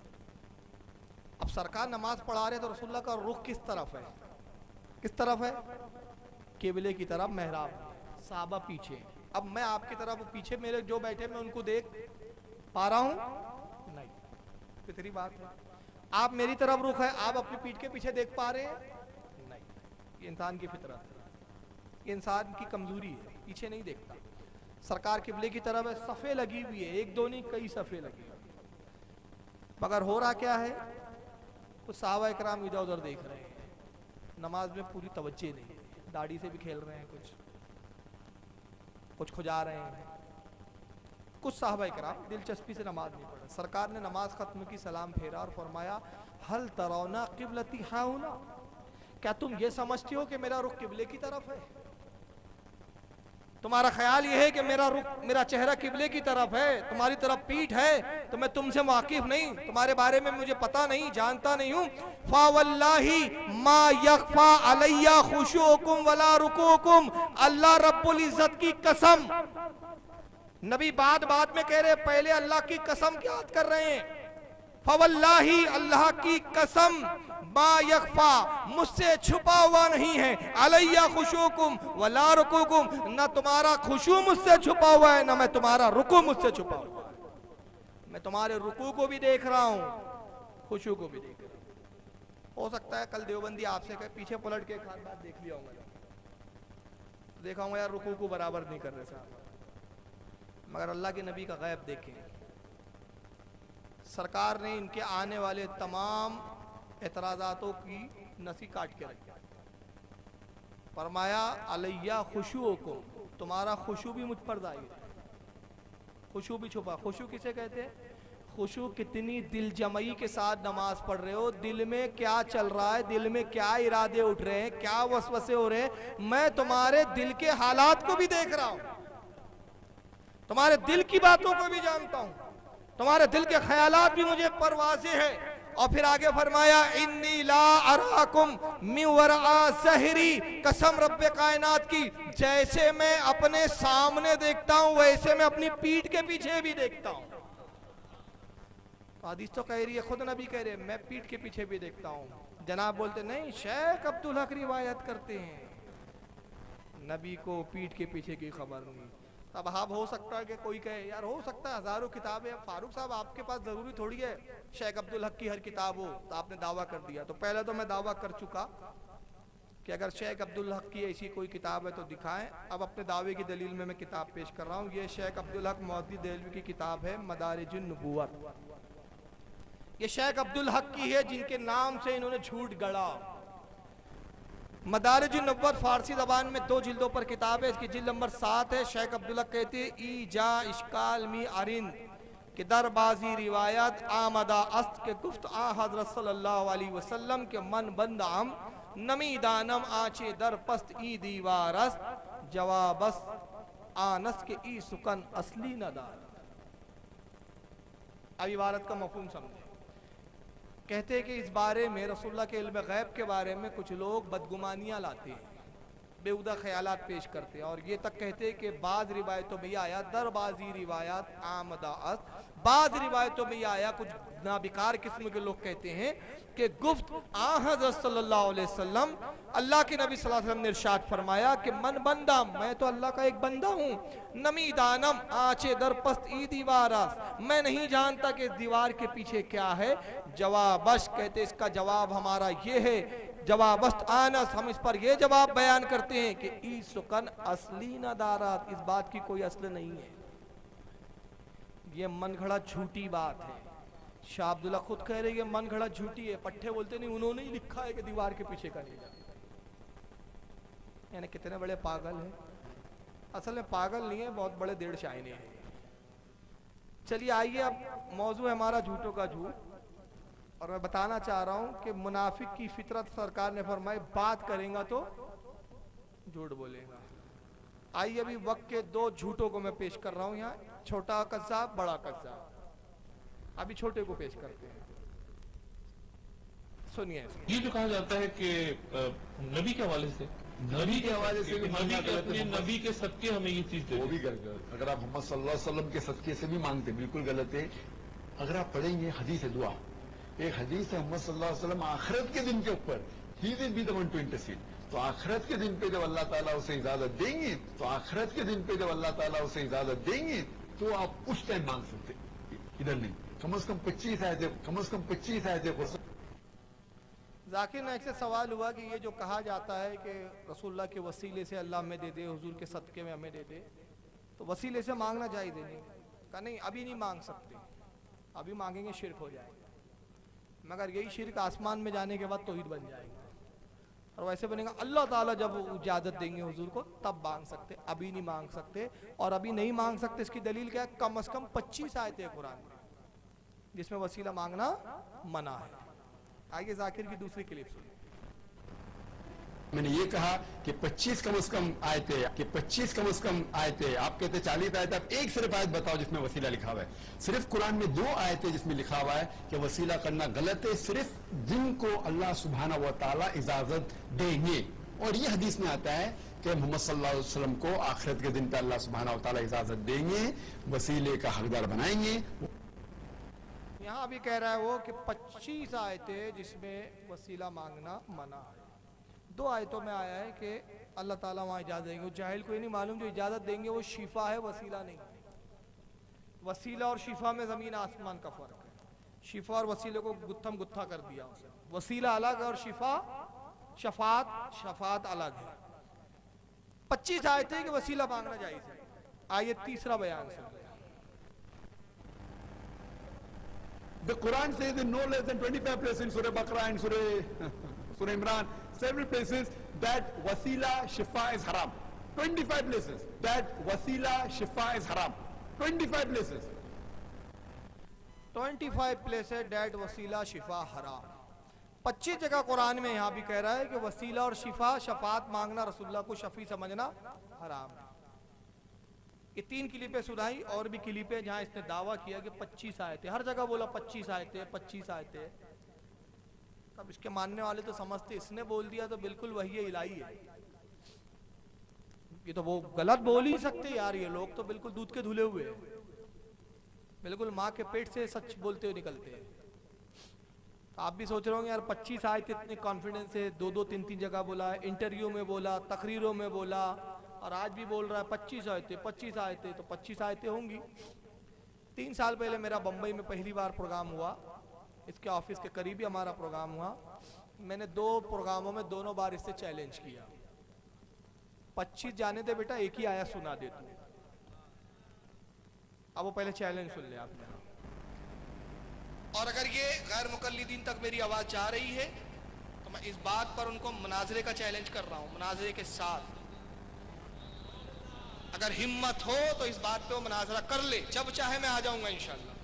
अब सरकार नमाज पढ़ा रहे तो रसूलुल्लाह का रुख किस तरफ है? किस तरफ है? किबले की तरफ, मेहराब। साहबा पीछे। अब मैं आपकी तरफ, पीछे मेरे जो बैठे मैं उनको देख पा रहा हूं? नहीं। फितरी बात है। आप मेरी तरफ रुख है, आप अपनी पीठ के पीछे देख पा रहे हैं? नहीं। ये इंसान की फितरत है, ये इंसान की कमजोरी है, पीछे नहीं देखता। सरकार किबले की तरफ है, सफ़े लगी हुई है, एक दो नहीं कई सफ़े लगी। मगर हो रहा क्या है, कुछ सहाबा इकराम इधर उधर देख रहे हैं, नमाज में पूरी तवज्जो नहीं है, दाढ़ी से भी खेल रहे हैं, कुछ खुजा रहे हैं। कुछ सहाबा इकराम दिलचस्पी से नमाज नहीं पढ़े। सरकार ने नमाज खत्म की, सलाम फेरा और फरमाया हल तरौना क़िबलती हाहुना, क्या तुम ये समझते हो कि मेरा रुख किबले की तरफ है? तुम्हारा ख्याल यह है कि मेरा रुख, मेरा चेहरा किबले की तरफ है, तुम्हारी तरफ पीठ है, तो मैं तुमसे वाकिफ नहीं, तुम्हारे बारे में मुझे पता नहीं, जानता नहीं हूं। फ़वल्लाहि मा यख्फा अलैया खुशूकुम वला रुकूकुम, अल्लाह रब्बुल इज्जत की कसम। नबी बात बात में कह रहे, पहले अल्लाह की कसम की याद कर रहे हैं। फ़वल्लाहि, अल्लाह की कसम, मा यख्फा, मुझसे छुपा हुआ नहीं है, अलैया खुशूकुम वला रुकूकुम, न तुम्हारा खुशू मुझसे छुपा हुआ है, न मैं तुम्हारा रुकू मुझसे छुपा हुआ है। मैं तुम्हारे रुकू को भी देख रहा हूं, खुशू को भी देख रहा हूं। हो सकता है कल देवबंदी आपसे कहे, पीछे पलट के एक हाथ बात देख लिया होगा, देखा हूँ यार रुकू को बराबर नहीं कर रहे साहब। मगर अल्लाह के नबी का गैब देखें, सरकार ने इनके आने वाले तमाम एतराज़ातों की नसी काट के रखी। फरमाया अलैया खुशू को, तुम्हारा खुशू भी मुझ पर जाहिर है, खुशू भी छुपा। खुशू किसे कहते हैं? खुशू कितनी दिल जमई के साथ नमाज पढ़ रहे हो, दिल में क्या चल रहा है, दिल में क्या इरादे उठ रहे हैं, क्या वसवसे हो रहे हैं, मैं तुम्हारे दिल के हालात को भी देख रहा हूं, तुम्हारे दिल की बातों को भी जानता हूं, तुम्हारे दिल के ख्यालात भी मुझे परवाज़े है। और फिर आगे फरमाया इन्नी ला अराकुम मिन वरा सहरी, कसम रब्बे कायनात की, जैसे मैं अपने सामने देखता हूं वैसे मैं अपनी पीठ के पीछे भी देखता हूं। हदीस तो कह रही है, खुद नबी कह रहे हैं मैं पीठ के पीछे भी देखता हूं। जनाब बोलते नहीं, शेख अब्दुल हक रिवायत करते हैं, नबी को पीठ के पीछे की खबर नहीं। अब हाँ हो सकता है कि कोई कहे यार हो सकता है हजारों किताबें, फारूक साहब आपके पास जरूरी थोड़ी है शेख अब्दुल हक की हर किताब हो, तो आपने दावा कर दिया। तो पहले तो मैं दावा कर चुका कि अगर शेख अब्दुल हक की ऐसी कोई किताब है तो दिखाएं। अब अपने दावे की दलील में मैं किताब पेश कर रहा हूँ। ये शेख अब्दुल हक मौदूदी देहलवी की किताब है मदारिजुन नबुव्वत। ये शेख अब्दुल हक की है जिनके नाम से इन्होंने झूठ गढ़ा। मदारिजुन नबुव्वत फारसी जबान में 2 जिल्दों पर किताब है, इसकी जिल्द नंबर 7 है। शेख अब्दुल हक कहते हैं ई जा इश्काल मी अरिन के दरबाजी रिवायत आमदा अस्त के गुफ्त आ हजरत सल्लल्लाहु अलैहि वसल्लम के मन बंद आम नमी दानम आचे दर पस्त ई दीवारस जवाबस आनस के ई सुकन असली नदार। अब इबारत का मफहूम समझे। कहते हैं कि इस बारे में रसूलुल्लाह के इल्म गैब के बारे में कुछ लोग बदगुमानियाँ लाते हैं, बेहुदा ख्यालात पेश करते हैं, और ये तक कहते हैं कि बाज़ रिवायतों में आया दरबाजी रिवायत आमदा अस्त बाद रिवायतों में यह आया, कुछ नाबिकार किस्म के लोग कहते हैं कि गुफ्त आ हज़रत सल्लल्लाहु अलैहि वसल्लम, अल्लाह के नबी सल्लल्लाहु अलैहि वसल्लम ने इरशाद फरमाया कि मन बंदा, मैं तो अल्लाह का एक बंदा हूँ, नमी दानम आचे दरपस्त ई दीवारास, मैं नहीं जानता कि इस दीवार के पीछे क्या है। जवाबश कहते इसका जवाब हमारा ये है, जवाबस्त आनस, हम इस पर यह जवाब बयान करते हैं कि ई सुकन असली न दारात, इस बात की कोई असल नहीं है, ये मन घड़ा झूठी बात है। शाह अब्दुल्ला खुद कह रहे हैं मन घड़ा झूठी है, पट्टे बोलते नहीं, उन्होंने ही लिखा है कि दीवार के पीछे का नहीं जाता। यानी कितने बड़े पागल हैं। असल में पागल नहीं है, बहुत बड़े देड़ शायने हैं। चलिए आइए, अब मौजू है हमारा झूठों का झूठ, और मैं बताना चाह रहा हूं कि मुनाफिक की फितरत सरकार ने फरमाई, बात करेगा तो झूठ बोलेगा। आइए अभी वक्त के दो झूठों को मैं पेश कर रहा हूं यहाँ, छोटा कज़्ज़ाब, बड़ा कज़्ज़ाब। अभी छोटे को पेश करते हैं, सुनिए। ये जो कहा जाता है कि नबी के हवाले से, नबी के हवाले से भी नबी के अपने नबी के सदके हमें ये चीज वो भी गलत है। अगर आप मोहम्मद सल्लल्लाहु अलैहि वसल्लम के सदके से भी मांगते, बिल्कुल गलत है। अगर आप पढ़ेंगे हदीस दुआ, एक हदीस है मोहम्मद सल्लल्लाहु अलैहि वसल्लम आखिरत के दिन के ऊपर, he will be the one two intercede. तो आखिरत के दिन पे जब अल्लाह ताला उसे इजाजत देंगे, तो आखिरत के दिन पे जब अल्लाह ताला उसे इजाजत देंगे, तो आप उस टाइम मांग सकते, इधर नहीं। कम से कम 25 आयतें, कम से कम 25 आयतें। जाकिर नाइक से सवाल हुआ कि ये जो कहा जाता है कि रसूलुल्लाह के वसीले से अल्लाह हमें दे दे, हुजूर के सदके में हमें दे दे, तो वसीले से मांगना चाहिए नहीं? कहा नहीं, अभी नहीं मांग सकते, अभी मांगेंगे शिरक हो जाएगा, मगर यही शिरक आसमान में जाने के बाद तौहीद बन जाएगा। और वैसे बनेगा अल्लाह ताला जब इजाज़त देंगे हुजूर को तब मांग सकते, अभी नहीं मांग सकते। और अभी नहीं मांग सकते इसकी दलील क्या है? कम से कम 25 आयतें कुरान में जिसमें वसीला मांगना मना है। आइए जाकिर की दूसरी क्लिप सुनिए। मैंने ये कहा कि 25 कम से कम आयतें, कि 25 कम से कम आयतें, आप कहते 40 आयतें, आप एक सिर्फ आयत बताओ जिसमें वसीला लिखा हुआ है। सिर्फ कुरान में 2 आयतें जिसमें लिखा हुआ है कि वसीला करना गलत है, सिर्फ जिनको अल्लाह सुब्हाना व तआला इजाजत देंगे। और ये हदीस में आता है कि मोहम्मद सल्लल्लाहु अलैहि वसल्लम को आखिरत के दिन पर अल्लाह सुब्हाना व तआला इजाजत देंगे, वसीले का हकदार बनाएंगे। यहाँ भी कह रहा है वो कि 25 आयतें जिसमें वसीला मांगना मना है। 2 आयतों में आया है कि अल्लाह ताला वहाँ इजाज़त देंगे। जाहिल को ये नहीं मालूम जो इजाज़त देंगे वो शिफा है, वसीला नहीं। वसीला और शिफा में ज़मीन आसमान का फ़र्क है। शिफा और वसीले को गुत्थम गुत्था कर दिया उसे। वसीला अलग है और शिफा शफात अलग है। 25 आयतें कि वसीला मांगना जायज़ है। आइए तीसरा बयान सुन। The Quran says in no less than 25 places in Surah Baqarah and Surah Imran, several places that wasila shifa is haram. 25 places that wasila shifa is haram. 25 places. 25 places that वसीला शिफा हराम। 25 जगह कुरान में यहाँ भी कह रहा है कि वसीला और शिफा शफात मांगना, रसूलुल्लाह को शफी समझना हराम है। ये 3 क्लिपें सुनाई और भी क्लिपें जहाँ इसने दावा किया कि 25 आयतें, हर जगह बोला 25 आयतें 25 आयतें। तब इसके मानने वाले तो समझते इसने बोल दिया तो बिल्कुल वही इलाही है, ये तो वो गलत बोल ही सकते यार। ये लोग तो बिल्कुल दूध के धुले हुए हैं, बिल्कुल माँ के पेट से सच बोलते हुए निकलते हैं। तो आप भी सोच रहे होंगे यार 25 आयतें इतने कॉन्फिडेंस से 2-2 3-3 जगह बोला है, इंटरव्यू में बोला, तकरीरों में बोला, और आज भी बोल रहा है 25 आयतें 25 आयतें। तो 25 आयतें होंगी। 3 साल पहले मेरा बम्बई में पहली बार प्रोग्राम हुआ, इसके ऑफिस के करीब ही हमारा प्रोग्राम हुआ। मैंने 2 प्रोग्रामों में दोनों बार इससे चैलेंज किया, 25 जाने दे बेटा, एक ही आया सुना दे तू। अब वो पहले चैलेंज सुन ले आपने। और अगर ये गैर मुकल्लिदीन तक मेरी आवाज जा रही है तो मैं इस बात पर उनको मुनाजरे का चैलेंज कर रहा हूँ, मुनाजरे के साथ। अगर हिम्मत हो तो इस बात पे वो मुनाजरा कर ले, जब चाहे मैं आ जाऊंगा इंशाल्लाह।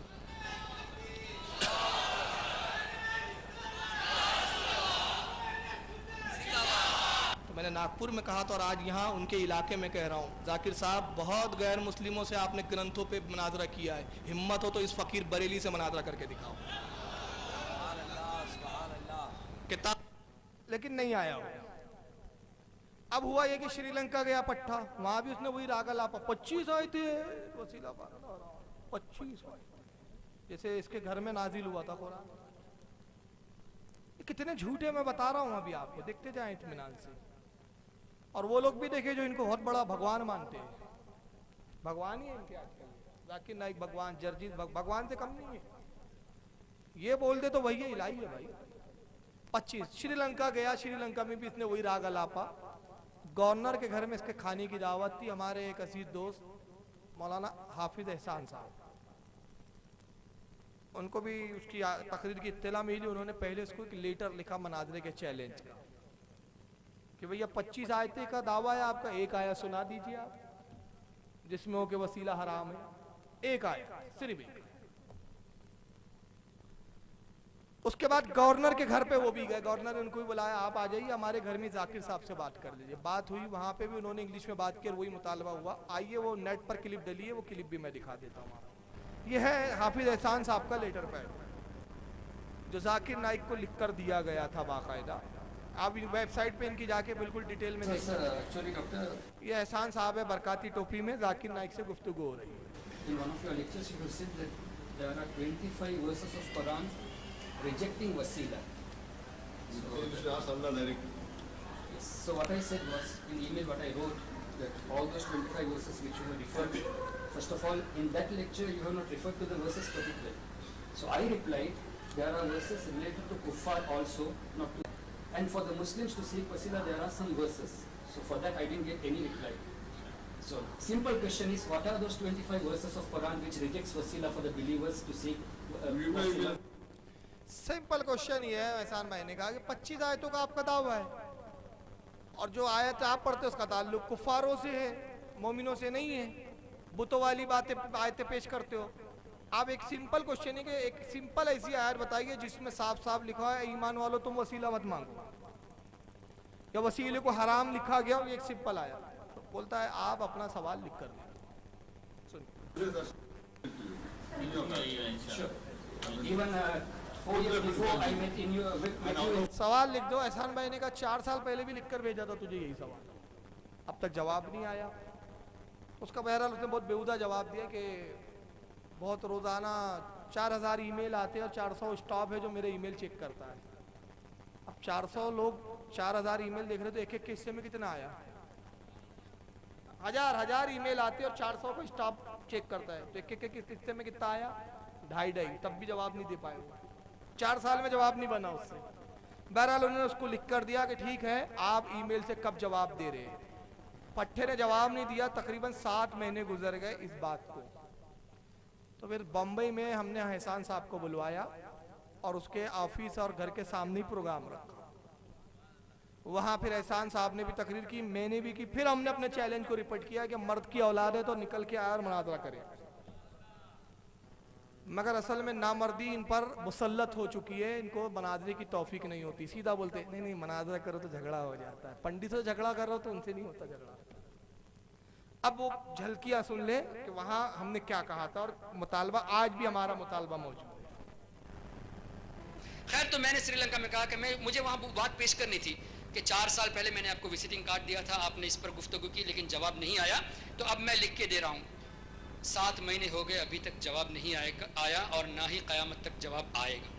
तो मैंने नागपुर में कहा था और आज यहाँ उनके इलाके में कह रहा हूँ, जाकिर साहब बहुत गैर मुस्लिमों से आपने ग्रंथों पे मुनाजरा किया है, हिम्मत हो तो इस फकीर बरेली से मुनाजरा करके दिखाओ किताब। लेकिन नहीं आया हो। अब हुआ ये कि श्रीलंका गया पट्टा, वहां भी उसने वही रागा लापा, 25 आए थे वसीला 25 जैसे इसके घर में नाजिल हुआ था कुरान। ये कितने झूठे मैं बता रहा हूं अभी आपको, देखते जाएं इत्मीनान से। और वो लोग भी देखे जो इनको बहुत बड़ा भगवान मानते हैं, भगवान ही है इनके आजकल। जाकिर नाइक भगवान, जर्जीत भगवान से कम नहीं है। ये बोल दे तो वही है, इलाही है भाई। 25 श्रीलंका गया, श्रीलंका में भी इसने वही राग अलापा। गवर्नर के घर में इसके खाने की दावत थी। हमारे एक अजीज दोस्त मौलाना हाफिज एहसान साहब, उनको भी उसकी तकरीर की इत्तला मिली। उन्होंने पहले उसको एक लेटर लिखा मनाजरे के चैलेंज का कि भैया 25 आयतें का दावा है आपका, एक आया सुना दीजिए आप जिसमें हो के वसीला हराम है। एक आया, सिर्फ एक। उसके बाद गवर्नर के घर पे वो भी गए। गवर्नर ने उनको भी बुलाया, आप आ जाइए हमारे घर में जाकिर साहब से बात कर लीजिए। बात हुई, वहां पे भी उन्होंने इंग्लिश में बात की और वही मुतालबा हुआ। आइए वो नेट पर क्लिप डली है, वो क्लिप भी मैं दिखा देता हूँ। ये है हाफिज एहसान साहब का लेटर पैड जो जाकिर नाइक को लिख कर दिया गया था बाकायदा। आप वेबसाइट पे इनकी जाके बिल्कुल डिटेल में देख सकते हैं। एक्चुअली डॉक्टर, ये एहसान साहब है बरकाती टोपी में, जाकिर नाइक से गुफ्तगू हो रही है। in one of your lectures you have said that there are 25 verses of Quran rejecting wasila. So what I said was, in email what I wrote, that all those 25 verses which you have referred to, first of all, in that lecture you have not referred to the verses particularly. So I replied, there are verses related to kuffar also, not to, and for the Muslims to seek wasila there are some verses. So for that I didn't get any reply. So simple question is, what are those 25 verses of Quran which rejects wasila for the believers to seek wasila? Simple question ये है एहसान भाई ने कहा कि 25 आयतों का आपका दावा है और जो आयत आप पढ़ते हो उसका ताल्लुक कुफारों से है, मोमिनों से नहीं है। बुतों वाली बातें आयतें पेश करते हो आप। एक सिंपल क्वेश्चन है कि एक सिंपल ऐसी आयत बताइए जिसमें साफ साफ लिखा है ईमान वालों तुम वसीला मत मांगो, या वसीले को हराम लिखा गया। ये एक सिंपल आयत तो बोलता है आप अपना सवाल लिख कर Sure. Even 4 years before I met you in सवाल लिख दो। एहसान भाई ने कहा 4 साल पहले भी लिखकर भेजा था तुझे यही सवाल, अब तक जवाब नहीं आया। उसका बहरहाल उसने बहुत बेहुदा जवाब दिया कि बहुत रोजाना 4000 ईमेल आते हैं और 400 स्टाफ है जो मेरे ईमेल चेक करता है। अब 400 लोग 4000 ईमेल देख रहे तो एक एक के हिस्से में कितना आया? हजार ईमेल आते हैं और 400 को स्टाफ चेक करता है तो एक एक के हिस्से में कितना आया? 2.5, तब भी जवाब नहीं दे पाए। 4 साल में जवाब नहीं बना उससे। बहरहाल उन्होंने उसको लिख कर दिया कि ठीक है आप ईमेल से कब जवाब दे रहे हैं। पट्टे ने जवाब नहीं दिया, तकरीबन 7 महीने गुजर गए इस बात को। तो फिर बम्बई में हमने एहसान साहब को बुलवाया और उसके ऑफिस और घर के सामने ही प्रोग्राम रखा। वहां फिर एहसान साहब ने भी तकरीर की, मैंने भी की। फिर हमने अपने चैलेंज को रिपीट किया कि मर्द की औलाद है तो निकल के आए और मुनाजरा करे। मगर असल में नामर्दी इन पर मुसल्लत हो चुकी है, इनको मनाजरे की तौफीक नहीं होती। सीधा बोलते नहीं नहीं मनाजरा करो तो झगड़ा हो जाता है, पंडित से झगड़ा करो तो उनसे नहीं होता झगड़ा। अब वो झलकियां सुन ले कि वहां हमने क्या कहा था और मुतालबा आज भी हमारा मुतालबा मौजूद है। खैर, तो मैंने श्रीलंका में कहा कि मुझे वहां बात पेश करनी थी कि 4 साल पहले मैंने आपको विजिटिंग कार्ड दिया था, आपने इस पर गुफ्तगू की लेकिन जवाब नहीं आया, तो अब मैं लिख के दे रहा हूँ। 7 महीने हो गए अभी तक जवाब नहीं आया और ना ही क़यामत तक जवाब आएगा।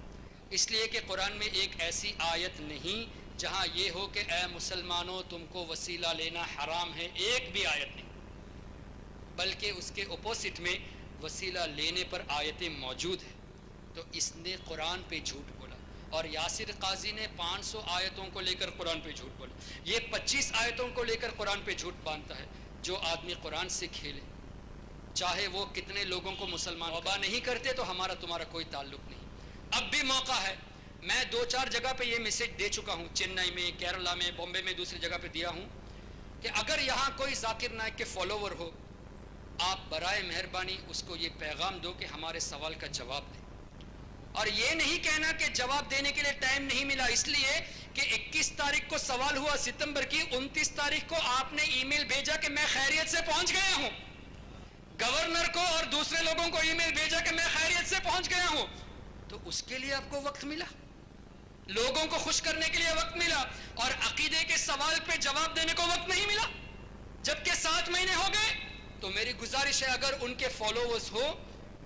इसलिए कि कुरान में एक ऐसी आयत नहीं जहाँ ये हो कि ए मुसलमानों तुमको वसीला लेना हराम है, एक भी आयत नहीं, बल्कि उसके अपोजिट में वसीला लेने पर आयतें मौजूद हैं। तो इसने कुरान पे झूठ बोला और यासिर काजी ने 500 आयतों को लेकर कुरान पे झूठ बोला। ये 25 आयतों को लेकर कुरान पे झूठ बांधता है। जो आदमी कुरान से खेले, चाहे वो कितने लोगों को मुसलमान वबा नहीं करते, तो हमारा तुम्हारा कोई ताल्लुक नहीं। अब भी मौका है, मैं 2-4 जगह पे ये मैसेज दे चुका हूँ, चेन्नई में, केरला में, बॉम्बे में, दूसरी जगह पे दिया हूँ कि अगर यहाँ कोई जाकिर नाइक के फॉलोवर हो, आप बराए मेहरबानी उसको ये पैगाम दो कि हमारे सवाल का जवाब दें। और ये नहीं कहना कि जवाब देने के लिए टाइम नहीं मिला, इसलिए कि 21 तारीख को सवाल हुआ सितंबर की, 29 तारीख को आपने ईमेल भेजा कि मैं खैरियत से पहुंच गया हूं। गवर्नर को और दूसरे लोगों को ईमेल भेजा कि मैं खैरियत से पहुंच गया हूं। तो उसके लिए आपको वक्त मिला, लोगों को खुश करने के लिए वक्त मिला, और अकीदे के सवाल पे जवाब देने को वक्त नहीं मिला। जबकि 7 महीने हो गए। तो मेरी गुजारिश है, अगर उनके फॉलोवर्स हो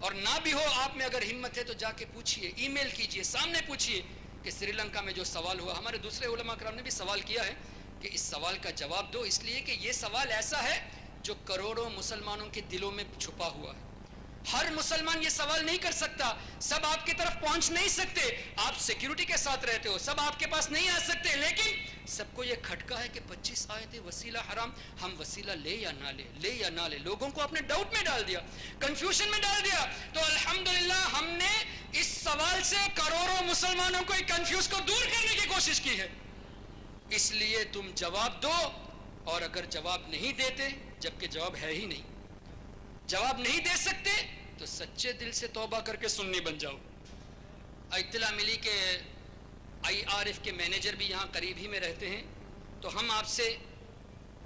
और ना भी हो आप में अगर हिम्मत है तो जाके पूछिए, ईमेल कीजिए, सामने पूछिए कि श्रीलंका में जो सवाल हुआ, हमारे दूसरे उलमा कराम ने भी सवाल किया है कि इस सवाल का जवाब दो, इसलिए कि ये सवाल ऐसा है जो करोड़ों मुसलमानों के दिलों में छुपा हुआ है। हर मुसलमान ये सवाल नहीं कर सकता, सब आपकी तरफ पहुंच नहीं सकते, आप सिक्योरिटी के साथ रहते हो, सब आपके पास नहीं आ सकते, लेकिन सबको ये खटका है कि 25 आयतें वसीला हराम, हम वसीला ले या ना ले या ना ले। लोगों को आपने डाउट में डाल दिया, कंफ्यूजन में डाल दिया। तो अल्हम्दुलिल्लाह हमने इस सवाल से करोड़ों मुसलमानों को कंफ्यूज को दूर करने की कोशिश की है। इसलिए तुम जवाब दो, और अगर जवाब नहीं देते, जबकि जवाब है ही नहीं, जवाब नहीं दे सकते, तो सच्चे दिल से तौबा करके सुन्नी बन जाओ। इत्तला मिली कि IRF के मैनेजर भी यहाँ करीब ही में रहते हैं, तो हम आपसे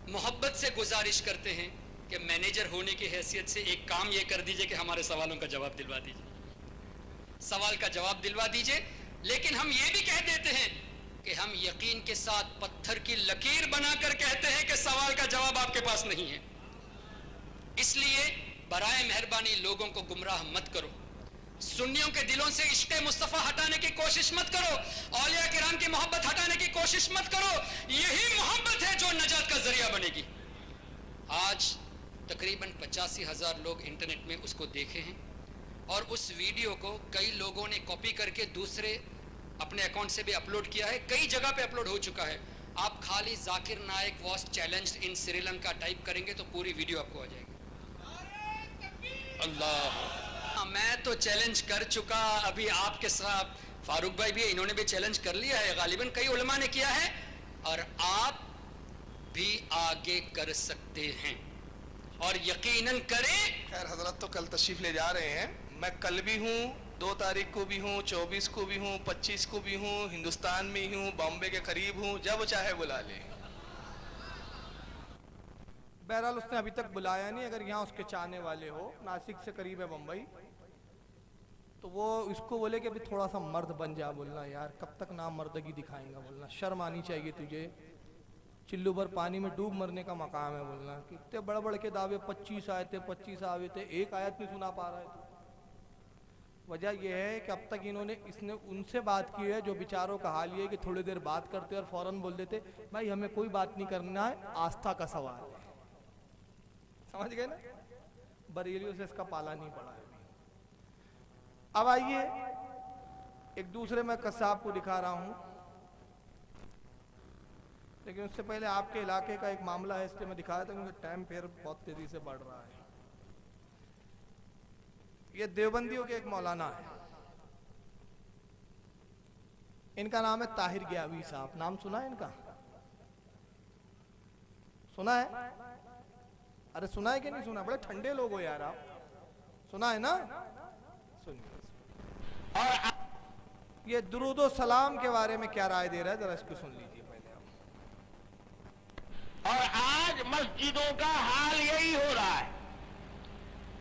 मोहब्बत से गुजारिश करते हैं कि मैनेजर होने की हैसियत से एक काम ये कर दीजिए कि हमारे सवालों का जवाब दिलवा दीजिए, सवाल का जवाब दिलवा दीजिए। लेकिन हम ये भी कह देते हैं कि हम यकीन के साथ पत्थर की लकीर बनाकर कहते हैं कि सवाल का जवाब आपके पास नहीं है। इसलिए बराए मेहरबानी लोगों को गुमराह मत करो, सुन्नियों के दिलों से इश्क़ मुस्तफ़ा हटाने की कोशिश मत करो, औलिया किराम की मोहब्बत हटाने की कोशिश मत करो। यही मोहब्बत है जो नजात का जरिया बनेगी। आज तकरीबन 85,000 लोग इंटरनेट में उसको देखे हैं, और उस वीडियो को कई लोगों ने कॉपी करके दूसरे अपने अकाउंट से भी अपलोड किया है, कई जगह पे अपलोड हो चुका है। आप खाली Zakir Naik was challenged in Sri Lanka type करेंगे तो पूरी वीडियो आपको आ जाएगी। अल्लाह, मैं तो चैलेंज कर चुका, अभी आपके साथ फारूक भाई भी, इन्होंने भी चैलेंज कर लिया है, गालिबन कई उलमा ने किया है, और आप भी आगे कर सकते हैं, और यकीनन करें। खैर हजरत तो कल तशरीफ ले जा रहे हैं, मैं कल भी हूँ, 2 तारीख को भी हूँ, 24 को भी हूँ, 25 को भी हूँ, हिंदुस्तान में ही हूँ, बॉम्बे के करीब हूँ, जब चाहे बुला ले। बहरहाल उसने अभी तक बुलाया नहीं, अगर यहाँ उसके चाहने वाले हो, नासिक से करीब है बम्बई, तो वो इसको बोले कि अभी थोड़ा सा मर्द बन जा। बोलना यार कब तक नाम मर्दगी दिखाएंगा, बोलना शर्म आनी चाहिए तुझे, चिल्लू भर पानी में डूब मरने का मकाम है। बोलना कितने बड़े बड़े के दावे, 25 आए थे, 25 आए थे, एक आयत नहीं सुना पा रहा है। वजह यह है कि अब तक इसने उनसे बात की है जो बेचारों का हाल ये है कि थोड़ी देर बात करते और फौरन बोल देते भाई हमें कोई बात नहीं करना है, आस्था का सवाल है। समझ गए ना, बरेलियों से इसका पाला नहीं पड़ा है। अब आइए एक दूसरे में कसाब को दिखा रहा हूं, लेकिन उससे पहले आपके इलाके का एक मामला है, इसलिए मैं दिखाया था क्योंकि टाइम फिर बहुत तेजी से बढ़ रहा है। ये देवबंदियों के एक मौलाना है, इनका नाम है ताहिर गियावी साहब। नाम सुना है इनका? सुना है? अरे सुना है कि नहीं सुना? बड़े ठंडे लोग हो यार आप, सुना है ना? सुनिए। और ये दुरूदो सलाम के बारे में क्या राय दे रहा है, जरा इसको सुन लीजिए पहले आप। और आज मस्जिदों का हाल यही हो रहा है।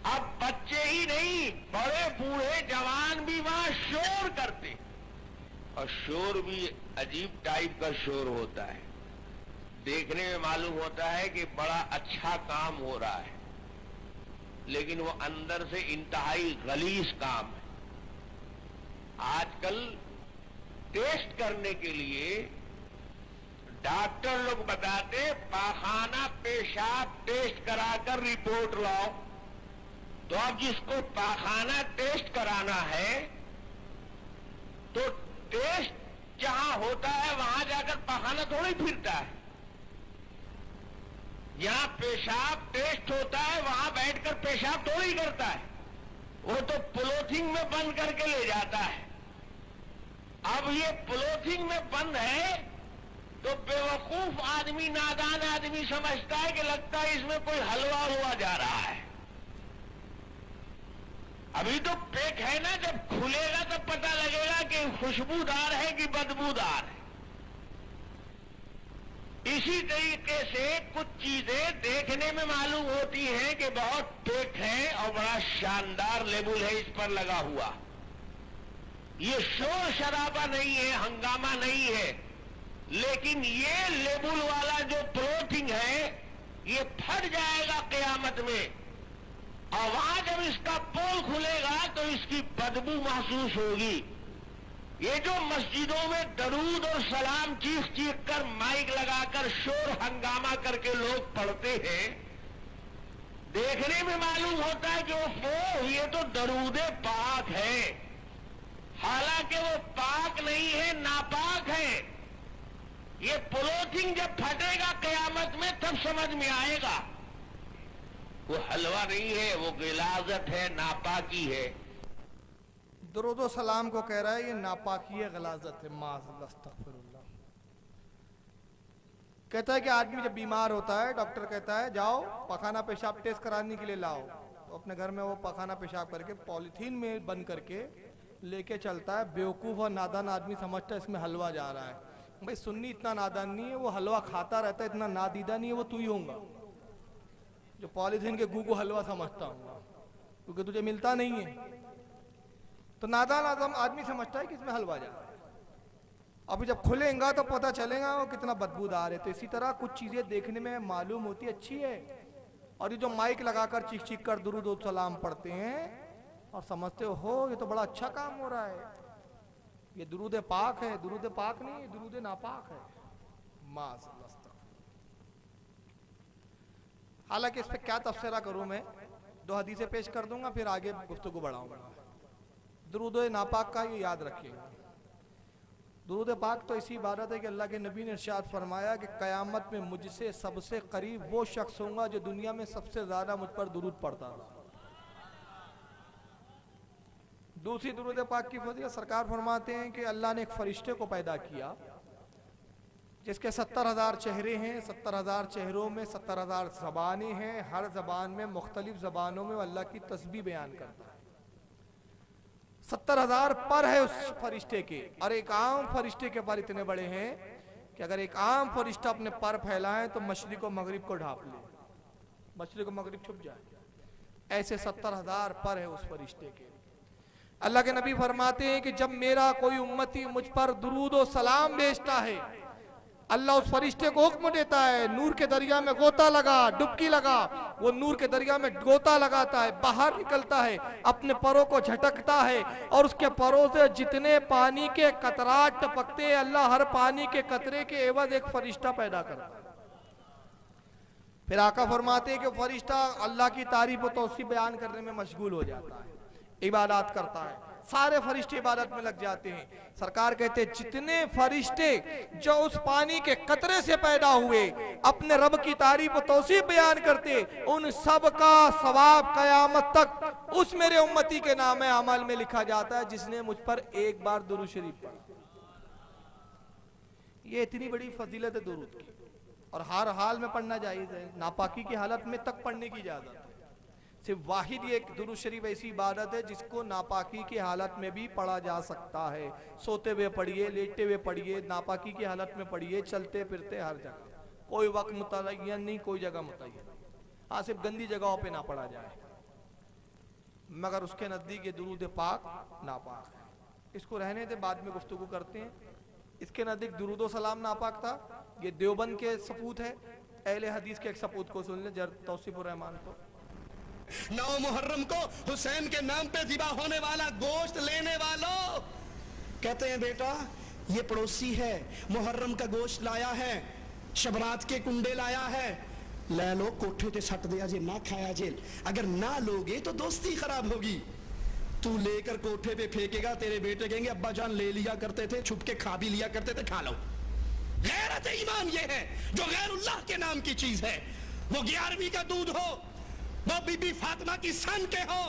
अब बच्चे ही नहीं, बड़े बूढ़े जवान भी वहां शोर करते, और शोर भी अजीब टाइप का शोर होता है। देखने में मालूम होता है कि बड़ा अच्छा काम हो रहा है, लेकिन वो अंदर से इंतहाई गलीज काम है। आजकल टेस्ट करने के लिए डॉक्टर लोग बताते पाखाना पेशाब टेस्ट कराकर रिपोर्ट लाओ। तो अब जिसको पाखाना टेस्ट कराना है तो टेस्ट जहां होता है वहां जाकर पाखाना थोड़ी फिरता है। जहां पेशाब टेस्ट होता है वहां बैठकर पेशाब थोड़ी करता है, वो तो पॉलिथीन में बंद करके ले जाता है। अब ये पॉलिथीन में बंद है तो बेवकूफ आदमी, नादान आदमी समझता है कि लगता है इसमें कोई हलवा हुआ जा रहा है। अभी तो पैक है ना, जब खुलेगा तब पता लगेगा कि खुशबूदार है कि बदबूदार है। इसी तरीके से कुछ चीजें देखने में मालूम होती हैं कि बहुत पैक है और बड़ा शानदार लेबल है इस पर लगा हुआ। ये शोर शराबा नहीं है, हंगामा नहीं है, लेकिन ये लेबल वाला जो प्रोटीन है ये फट जाएगा क़यामत में। और वहां जब इसका पोल खुलेगा तो इसकी बदबू महसूस होगी। ये जो मस्जिदों में दरूद और सलाम चीख चीख कर माइक लगाकर शोर हंगामा करके लोग पढ़ते हैं, देखने में मालूम होता है कि वो ये तो दरूदे पाक है, हालांकि वो पाक नहीं है, नापाक है। ये पोलोथिन जब फटेगा कयामत में तब समझ में आएगा वो हलवा नहीं है, वो गिलाजत है, नापाकी है। दुरूद व सलाम को कह रहा है ये नापाकी है, गलाजत है। अस्तगफिरुल्लाह। कहता है कि आदमी जब बीमार होता है, डॉक्टर कहता है जाओ पखाना पेशाब टेस्ट कराने के लिए लाओ, तो अपने घर में वो पखाना पेशाब करके पॉलीथीन में बंद करके लेके चलता है। बेवकूफ़ और नादान आदमी समझता है इसमें हलवा जा रहा है। भाई सुन्नी इतना नादान नहीं है, वो हलवा खाता रहता है, इतना नादीदा नहीं है वो, तू ही होगा जो पॉलीथीन के गू को हलवा समझता हूँ, क्योंकि तुझे मिलता नहीं है। तो नादान आदमी समझता है कि इसमें हलवा जा रहा है। अभी जब खुलेगा तो पता चलेगा वो कितना बदबूदार है। तो इसी तरह कुछ चीजें देखने में मालूम होती अच्छी है, और ये जो माइक लगाकर चीख चीख कर दुरूद व सलाम पढ़ते हैं और समझते हो ये तो बड़ा अच्छा काम हो रहा है, ये दुरूद पाक है। दुरूद पाक नहीं, दुरूद नापाक है। हालांकि इस पे क्या तफसीरा करूं मैं, 2 हदीसें पेश कर दूंगा फिर आगे गुफ्तगू बढ़ाऊंगा। दुरूद नापाक का ये याद रखिएगा। दुरूद पाक तो ऐसी इबादत है कि अल्लाह के नबी ने इरशाद फरमाया कि क़यामत में मुझसे सबसे करीब वो शख्स होगा जो दुनिया में सबसे ज्यादा मुझ पर दुरूद पढ़ता था। दूसरी दुरूद पाक की फजीलत सरकार फरमाते हैं कि अल्लाह ने एक फरिश्ते को पैदा किया जिसके 70,000 चेहरे हैं, 70,000 चेहरों में 70,000 ज़बानें हैं, हर ज़बान में मुख्तलिफ ज़बानों में अल्लाह की तस्बीह बयान करता है। 70,000 पर है उस फरिश्ते के, और एक आम फरिश्ते के पर इतने बड़े हैं कि अगर एक आम फरिश्ता अपने पर फैलाए तो मशरिक और मगरिब को ढांप ले, मशरिक और मगरिब छुप जाए। ऐसे 70,000 पर है उस फरिश्ते के। अल्लाह के नबी फरमाते हैं कि जब मेरा कोई उम्मती मुझ पर दुरूद और सलाम भेजता है, अल्लाह उस फरिश्ते को हुक्म देता है नूर के दरिया में गोता लगा, डुबकी लगा। वो नूर के दरिया में गोता लगाता है, बाहर निकलता है, अपने परों को झटकता है, और उसके परों से जितने पानी के कतरात टपकते हैं, अल्लाह हर पानी के कतरे के एवज एक फरिश्ता पैदा करता है। फिर आका फरमाते हैं कि फरिश्ता अल्लाह की तारीफ और तौसीफ बयान करने में मशगूल हो जाता है, इबादत करता है। सारे फरिश्ते इबादत में लग जाते हैं। सरकार कहते हैं जितने फरिश्ते जो उस पानी के कतरे से पैदा हुए अपने रब की तारीफ और तौसीफ बयान करते, उन सब का सवाब कयामत तक उस मेरे उम्मती के नाम अमल में लिखा जाता है जिसने मुझ पर एक बार दुरूद शरीफ पढ़ा। ये इतनी बड़ी फजीलत है दुरूद की, और हर हाल में पढ़ना जायज़ है, नापाकी की हालत में तक पढ़ने की इजाजत है। सिर्फ वाहिद ये एक दुरूद शरीफ ऐसी इबादत है जिसको नापाकी की हालत में भी पढ़ा जा सकता है। सोते हुए पढ़िए, लेटे हुए पढ़िए, नापाकी की हालत में पढ़िए, चलते फिरते हर जगह, कोई वक्त मुतय्यन नहीं, कोई जगह मुतय्यन। हाँ, सिर्फ गंदी जगहों पे ना पढ़ा जाए, मगर उसके नजदीक ये दुरूद पाक नापाक है। इसको रहने दे, बाद में गुफ्तगू करते हैं। इसके नजदीक दुरूद व सलाम नापाक था, ये देवबंद के सपूत है। अहले हदीस के एक सपूत को सुन ले, जर तौसीफुर रहमान को। 9 मुहर्रम को हुसैन के नाम पे ज़िबा होने वाला गोश्त लेने वालों, कहते हैं बेटा ये पड़ोसी है, मुहर्रम का गोश्त लाया है, शबरात के कुंडे लाया है, ले लो कोठे ते सट दिया जे, ना खाया जे। अगर ना लोगे तो दोस्ती खराब होगी। तू लेकर कोठे पे फेंकेगा, तेरे बेटे कहेंगे अब्बा जान ले लिया करते थे, छुप के खा भी लिया करते थे, खा लो। गैरत ईमान ये है जो गैरुल्लाह के नाम की चीज है। वो 11वीं का दूध हो, वो बीबी फातिमा की सन के हो,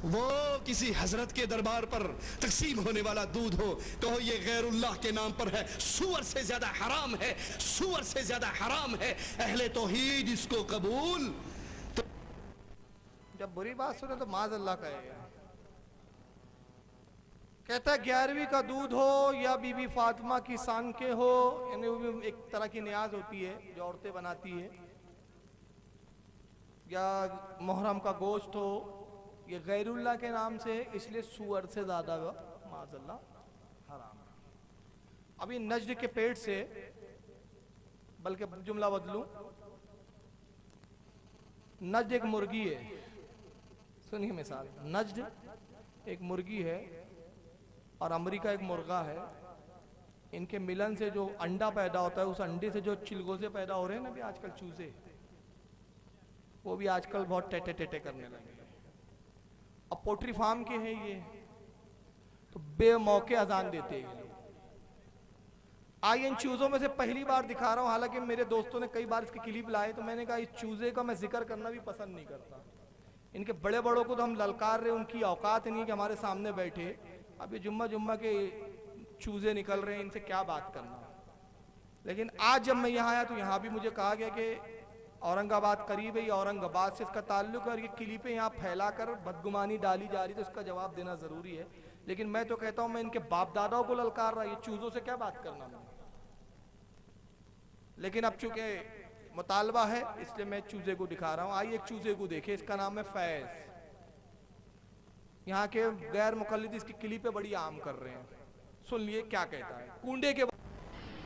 वो किसी हजरत के दरबार पर तकसीम होने वाला दूध हो, कहो ये गैरुल्लाह के नाम पर है, सुअर से ज्यादा हराम है, सुअर से ज्यादा हराम है। अहले तौहीद इसको कबूल। तो जब बुरी बात सुने तो माज़ अल्लाह कहेगा। कहता है 11वीं का दूध हो या बीबी फातिमा की सान के हो, यानी वो भी एक तरह की न्याज होती है जो औरतें बनाती है, या मुहर्रम का गोश्त हो, ये गैरुल्लाह के नाम से, इसलिए सुअर से ज्यादा माज़अल्लाह हराम। अभी नज्द के पेट से, बल्कि जुमला बदलूं, नज्द एक मुर्गी है, सुनिए मिसाल, नज्द एक मुर्गी है और अमेरिका एक मुर्गा है। इनके मिलन से जो अंडा पैदा होता है, उस अंडे से जो चिलगोजे पैदा हो रहे हैं ना भी आजकल चूजे, वो भी आजकल बहुत टेटे टेटे करने लगे हैं। अब पोल्ट्री फार्म के हैं ये, तो बेमौके अजान देते हैं। आई इन चूजों में से पहली बार दिखा रहा हूं, हालांकि मेरे दोस्तों ने कई बार इसकी क्लिप लाए, तो मैंने कहा इस चूजे का मैं जिक्र करना भी पसंद नहीं करता। इनके बड़े बड़ों को तो हम ललकार रहे, उनकी औकात नहीं कि हमारे सामने बैठे। अब ये जुम्मा के चूजे निकल रहे हैं, इनसे क्या बात करना। लेकिन आज जब मैं यहाँ आया तो यहाँ भी मुझे कहा गया कि औरंगाबाद करीब है, ये औरंगाबाद से इसका ताल्लुक है और ये क्लिपें यहाँ फैलाकर बदगुमानी डाली जा रही, तो इसका जवाब देना जरूरी है। लेकिन मैं तो कहता हूँ, मैं इनके बाप दादाओं को ललकार रहा, ये चूजों से क्या बात करना मैं। लेकिन अब चूंकि मुतालबा है इसलिए मैं चूजे को दिखा रहा हूँ। आइए एक चूजे को देखे, इसका नाम है फैज। यहाँ के गैर मुकल्लिद इसकी क्लिपें बड़ी आम कर रहे हैं, सुन लिए क्या कहता है। कुंडे के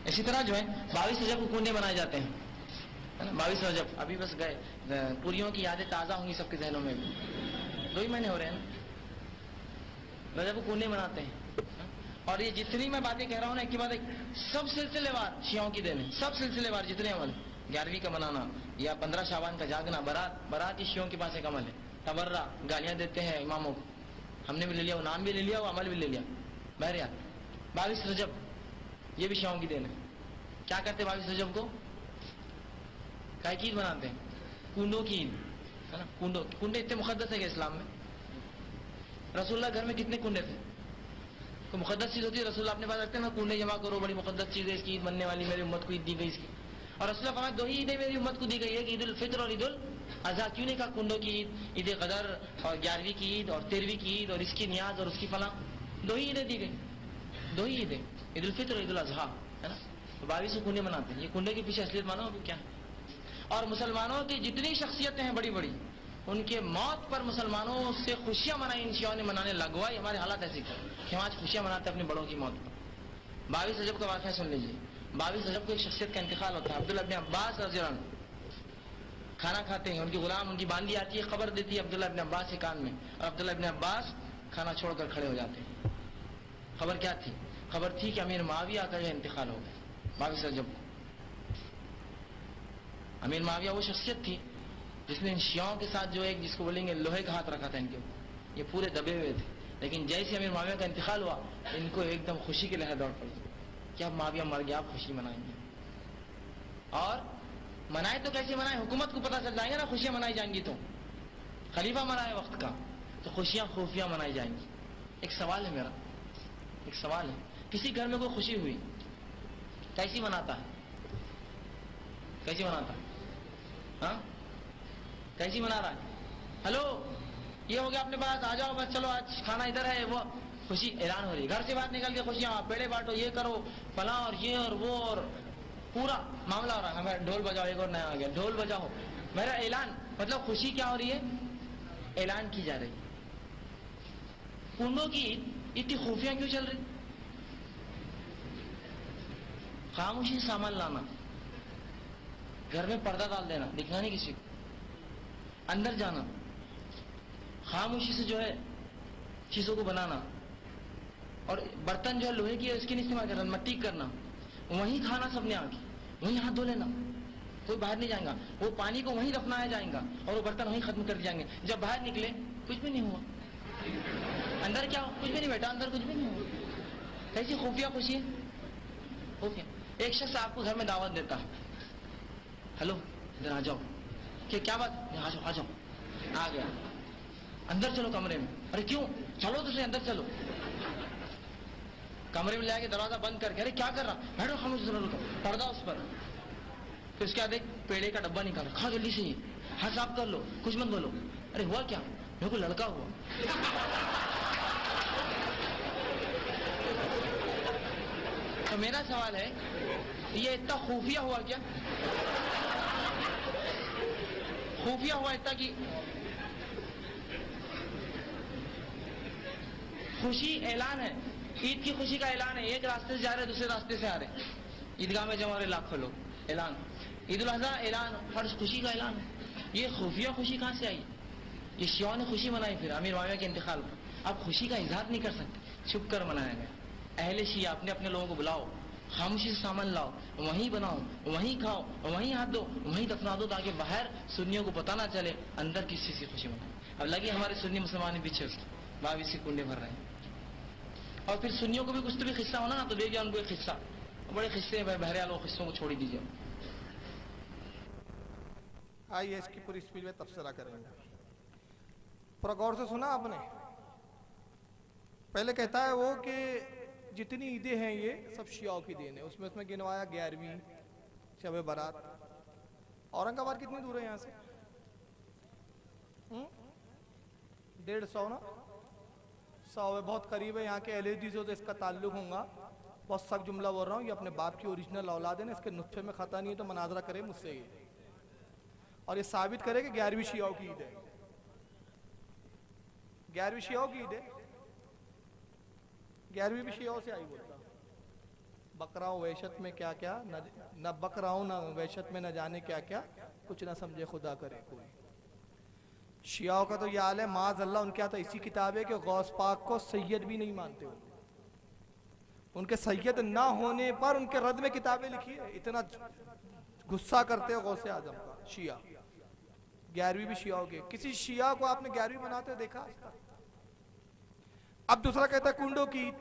इसी तरह जो है 22 रजब को कुंडे बनाए जाते हैं, है ना। 22 रजब अभी बस गए, पूरियों की यादें ताज़ा होंगी सबके जहनों में भी। 2 ही महीने हो रहे हैं ना, रजब को कुंडे बनाते हैं। और ये जितनी मैं बातें कह रहा हूँ ना, एक के बाद एक, सब सिलसिलेवार शियों की देने, सब सिलसिलेवार जितने अमल, 11वीं का मनाना या 15 शाबान का जागना, बारात ये शियों के पास एक अमल है। तबर्रा, गालियां देते हैं इमामों को, हमने भी ले लिया, वो नाम भी ले लिया, वो अमल भी ले लिया। बहरहाल 22 रजब ये भी शियों की देन है। क्या करते 22 रजब को? काय की ईद मनाते हैं? कुंडों की ईद, है ना। कुंडे इतने मुकद्दस है कि इस्लाम में रसूलुल्लाह घर में कितने कुंडे थे? तो मुकद्दस चीज होती है, रसूलुल्लाह अपने पास रखते हैं ना, कुंडे जमा करो, बड़ी मुकद्दस चीज है, इसकी ईद बनने वाली, मेरी उम्मत को ईद दी गई इसकी। और रसूलुल्लाह फरमाते 2 ही ईदें मेरी उम्मत को दी गई है, ईद उल फित्र और ईद उल अज़हा। क्यों नहीं कहा कुंडों की ईद, ईद कदर और 11वीं की ईद और 13वीं की ईद और इसकी नियाज और उसकी फलां? 2 ही ईदें दी गई, 2 ही ईदें, ईद उल फित्र और ईद उल अज़हा, है ना। तो 22 को कुंडे मनाते हैं। ये कुंडे के पीछे असलियत मानो अभी क्या है। और मुसलमानों की जितनी शख्सियतें हैं बड़ी बड़ी, उनके मौत पर मुसलमानों से खुशियां मनाई इन शियों ने मनाने लगवाई। हमारे हालात ऐसे कि हम आज खुशियां मनाते हैं अपने बड़ों की मौत पर। 22 रजब का वाक़या सुन लीजिए। 22 रजब को एक शख्सियत का इंतकाल होता है, अब्दुल्लाह इब्न अब्बास रज़ियल्लाहु अन्हु। खाना खाते हैं, उनकी गुलाम उनकी बांदी आती है, खबर देती है अब्दुल्लाह इब्न अब्बास के कान में, और अब्दुल्लाह इब्न अब्बास खाना छोड़कर खड़े हो जाते हैं। खबर क्या थी? खबर थी कि अमीर मुआविया का जो इंतकाल हो गया 22 रजब को। अमीर मुआविया वो शख्सियत थी जिसने इन शियाओं के साथ जो एक, जिसको बोलेंगे लोहे का हाथ रखा था इनके ऊपर, ये पूरे दबे हुए थे। लेकिन जैसे अमीर मुआविया का इंतकाल हुआ, इनको एकदम खुशी की लहर दौड़ पड़ी कि अब मुआविया मर गया, आप खुशी मनाएंगे। और मनाए तो कैसे मनाए, हुकूमत को पता चल जाएगा ना खुशियां मनाई जाएंगी, तो खलीफा मनाए वक्त का, तो खुशियां खुफिया मनाई जाएंगी। एक सवाल है मेरा, एक सवाल है, किसी घर में कोई खुशी हुई, कैसी मनाता है? कैसी मनाता है? हाँ, कैसी मना रहा है? हेलो, ये हो गया अपने पास, आ जाओ बस, चलो आज खाना इधर है, वो खुशी ऐलान हो रही है। घर से बाहर निकल के खुशियां, पेड़े बांटो, ये करो, फला और ये और वो, और पूरा मामला हो रहा है। हमें ढोल बजाओ, एक और नया आ गया, ढोल बजाओ, मेरा ऐलान। मतलब खुशी क्या हो रही है? ऐलान की जा रही है। कुंडों की इतनी खुफिया क्यों चल रही? खामोशी से सामान लाना, घर में पर्दा डाल देना, दिखना नहीं किसी को, अंदर जाना, खामोशी से जो है चीजों को बनाना, और बर्तन जो है लोहे की है उसकी नहीं इस्तेमाल करना, मट्टी करना, वहीं खाना सबने आके, वहीं हाथ धो लेना, कोई बाहर नहीं जाएगा, वो पानी को वहीं दफनाया जाएगा और वो बर्तन वहीं खत्म कर दिए जाएंगे। जब बाहर निकले कुछ भी नहीं हुआ, अंदर क्या हो, कुछ भी नहीं बैठा, अंदर कुछ भी नहीं हुआ। कैसी खुफिया खुशी है, खुफिया। एक शख्स आपको घर में दावत देता है, हेलो इधर आ जाओ, क्या बात, आ जाओ आ जाओ, आ गया, अंदर चलो कमरे में। अरे क्यों? चलो तो सही, अंदर चलो। कमरे में लाके दरवाजा बंद करके, अरे क्या कर रहा, बैठो खामोश, पर्दा उस पर। फिर उसके बाद एक पेड़े का डब्बा निकालो, खा जल्दी से, हाथ साफ कर लो, कुछ मत बोलो। अरे हुआ क्या? मेरे को लड़का हुआ। तो मेरा सवाल है, ये इतना खुफिया हुआ क्या? खुफिया हुआ इतना कि खुशी ऐलान है, ईद की खुशी का ऐलान है। एक रास्ते से जा रहे, दूसरे रास्ते से आ रहे, ईदगाह में जमा रहे लाखों लोग, ऐलान। ईद उल अज़हा ऐलान, हर खुशी का ऐलान है। ये खुफिया खुशी कहां से आई? ये शियाओं ने खुशी मनाई फिर अमीर माविया के इंतकाल पर। आप खुशी का इजहार नहीं कर सकते, छुप कर मनाया गया। अहले शिया अपने अपने लोगों को बुलाओ, खामोशी से सामान लाओ, वहीं बनाओ, वहीं खाओ, वहीं हाथ दो, वहीं दफना दो, ताकि बाहर सुन्नियों को पता ना चले अंदर किस चीज की खुशी मनाए। अब लगे हमारे सुन्नी मुसलमान पीछे उसके बाविस के कुंडे भर रहे हैं। और फिर सुन्नियों को भी कुछ तो भी किस्सा होना ना, तो दे दिया उनको एक किस्सा, बड़े किस्से बहरे वालों किस्सों को छोड़ दीजिए। आइए इसकी पूरी स्पीड में तबसरा करेंगे। पूरा गौर से सुना आपने? पहले कहता है वो कि जितनी ईदें हैं ये सब शियाओं की देन है। उसमें गिनवाया 11वीं शब बारात। औरंगाबाद कितनी दूर है यहाँ से? 150 ना, 100 है, बहुत करीब है। यहाँ के एलएडी से तो इसका ताल्लुक होगा। बहुत सख्त जुमला बोल रहा हूँ, ये अपने बाप की ओरिजिनल औलाद है ना, इसके नुस्खे में खता नहीं है, तो मनाजरा करे मुझसे ये, और ये साबित करे कि 11वीं शियाओं की ईद है। 11वीं शियाओं की ईद है, 11वीं भी शियाओं से आई। बोलता बकरा हूँ वहशत में क्या क्या, न बकरा हूँ न वहशत में न जाने क्या क्या, कुछ ना समझे खुदा करे कोई। शियाओं का तो ये हाल है, माज अल्लाह उनके यहाँ तो इसी किताब है कि गौस पाक को सैयद भी नहीं मानते हो। उनके सैयद ना होने पर उनके रद में किताबें लिखी है। इतना गुस्सा करते हो गौसे आजम का शिया। 11वीं भी शियाओं के। किसी शिया को आपने 11वीं मनाते देखा आज तक? अब दूसरा कहता है कुंडों की ईद।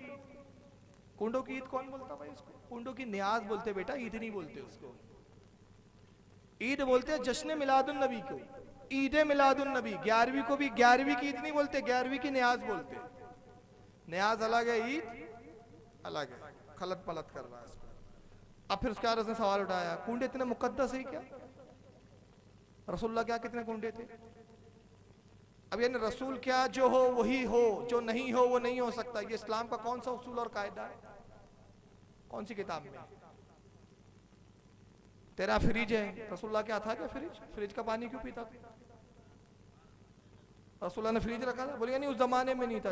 कुंडों की ईद कौन बोलता भाई इसको? कुंडों की न्याज बोलते बेटा, ईद नहीं बोलते उसको। ईद बोलते हैं जश्न मिलादुन नबी को, ईद मिलादुन नबी। 11वीं को भी 11वीं की ईद नहीं बोलते, 11वीं की न्याज बोलते। न्याज अलग है, ईद अलग है। खलत पलत कर रहा है इसको। अब फिर उसके बाद उसने सवाल उठाया, कुंडे इतने मुकद्दस है क्या? रसूलुल्लाह क्या कितने कुंडे थे? अब यानी रसूल क्या जो हो वही हो, जो नहीं हो वो नहीं हो सकता। ये इस्लाम का कौन सा उसूल और कायदा है? कौन सी किताब में? तेरा फ्रिज है, रसूलुल्लाह क्या था क्या फ्रिज? फ्रिज का पानी क्यों पीता था? रसूलुल्लाह ने फ्रिज रखा था? बोलिए नहीं, उस जमाने में नहीं था।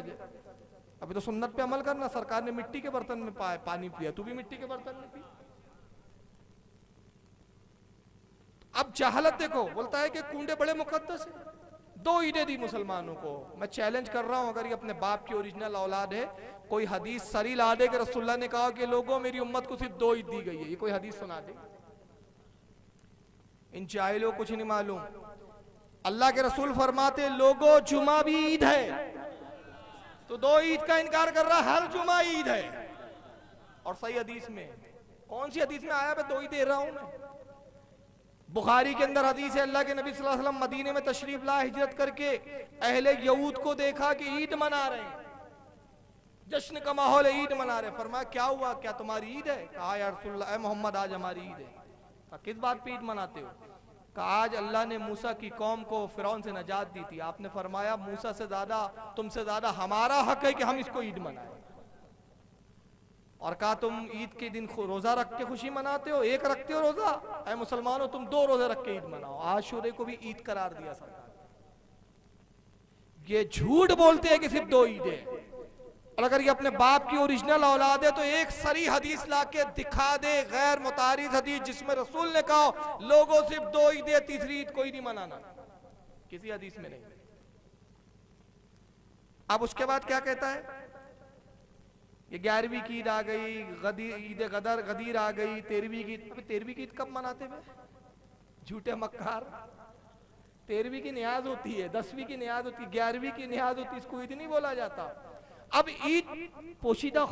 अभी तो सुन्नत पे अमल करना। सरकार ने मिट्टी के बर्तन में पानी पिया, तू भी मिट्टी के बर्तन में पी। अब जहालत देखो, बोलता है कि कुंडे बड़े मुकद्दस है। 2 ईदें दी मुसलमानों को। मैं चैलेंज कर रहा हूं, अगर ये अपने बाप की ओरिजिनल औलाद है, कोई हदीस सरी ला दे कि रसूलुल्लाह ने कहा कि लोगों मेरी उम्मत को सिर्फ 2 ईद दी गई है। ये कोई हदीस सुना दे। इन जाहिलों को कुछ नहीं मालूम। अल्लाह के रसूल फरमाते लोगों जुमा भी ईद है, तो 2 ईद का इनकार कर रहा, हर जुमा ईद है। और सही हदीस में, कौन सी हदीस में आया? मैं 2 ही दे रहा हूं मैं। बुखारी के अंदर हदीस है, अल्लाह के नबी सल्लल्लाहु अलैहि वसल्लम मदीने में तशरीफ ला हिजरत करके अहले यहूद को देखा कि ईद मना रहे हैं, जश्न का माहौल है, ईद मना रहे। फरमाया क्या हुआ, क्या तुम्हारी ईद है? कहा या रसूलल्लाह, ए मोहम्मद आज हमारी ईद है। कहा किस बात पे ईद मनाते हो? कहा आज अल्लाह ने मूसा की कौम को फिरौन से नजात दी थी। आपने फरमाया मूसा से ज्यादा, तुमसे ज्यादा हमारा हक है कि हम इसको ईद मनाएं। और कहा तुम ईद के दिन रोजा रख के खुशी मनाते हो, एक रखते हो रोजा? ऐ मुसलमानों, तुम 2 रोजे रख के ईद मनाओ। आशूरे को भी ईद करार दिया सरकार। ये झूठ बोलते हैं कि सिर्फ 2 ईदें। और अगर ये अपने बाप की ओरिजिनल औलाद है तो एक सरी हदीस लाके दिखा दे, गैर मुतारिज हदीस, जिसमें रसूल ने कहा लोगों सिर्फ 2 ईदें, तीसरी ईद कोई नहीं मनाना। किसी हदीस में नहीं। अब उसके बाद क्या कहता है? ये 11वीं की ईद आ गई, ईद गदीर आ गई, 13वीं की ईद। 13वीं की ईद कब मनाते हुए? झूठे मक्कार। 13वीं की न्याज होती है, 10वीं की न्याज होती है, 11वीं की न्याज होती है, इसको ईद नहीं बोला जाता। अब ईद पोशीदा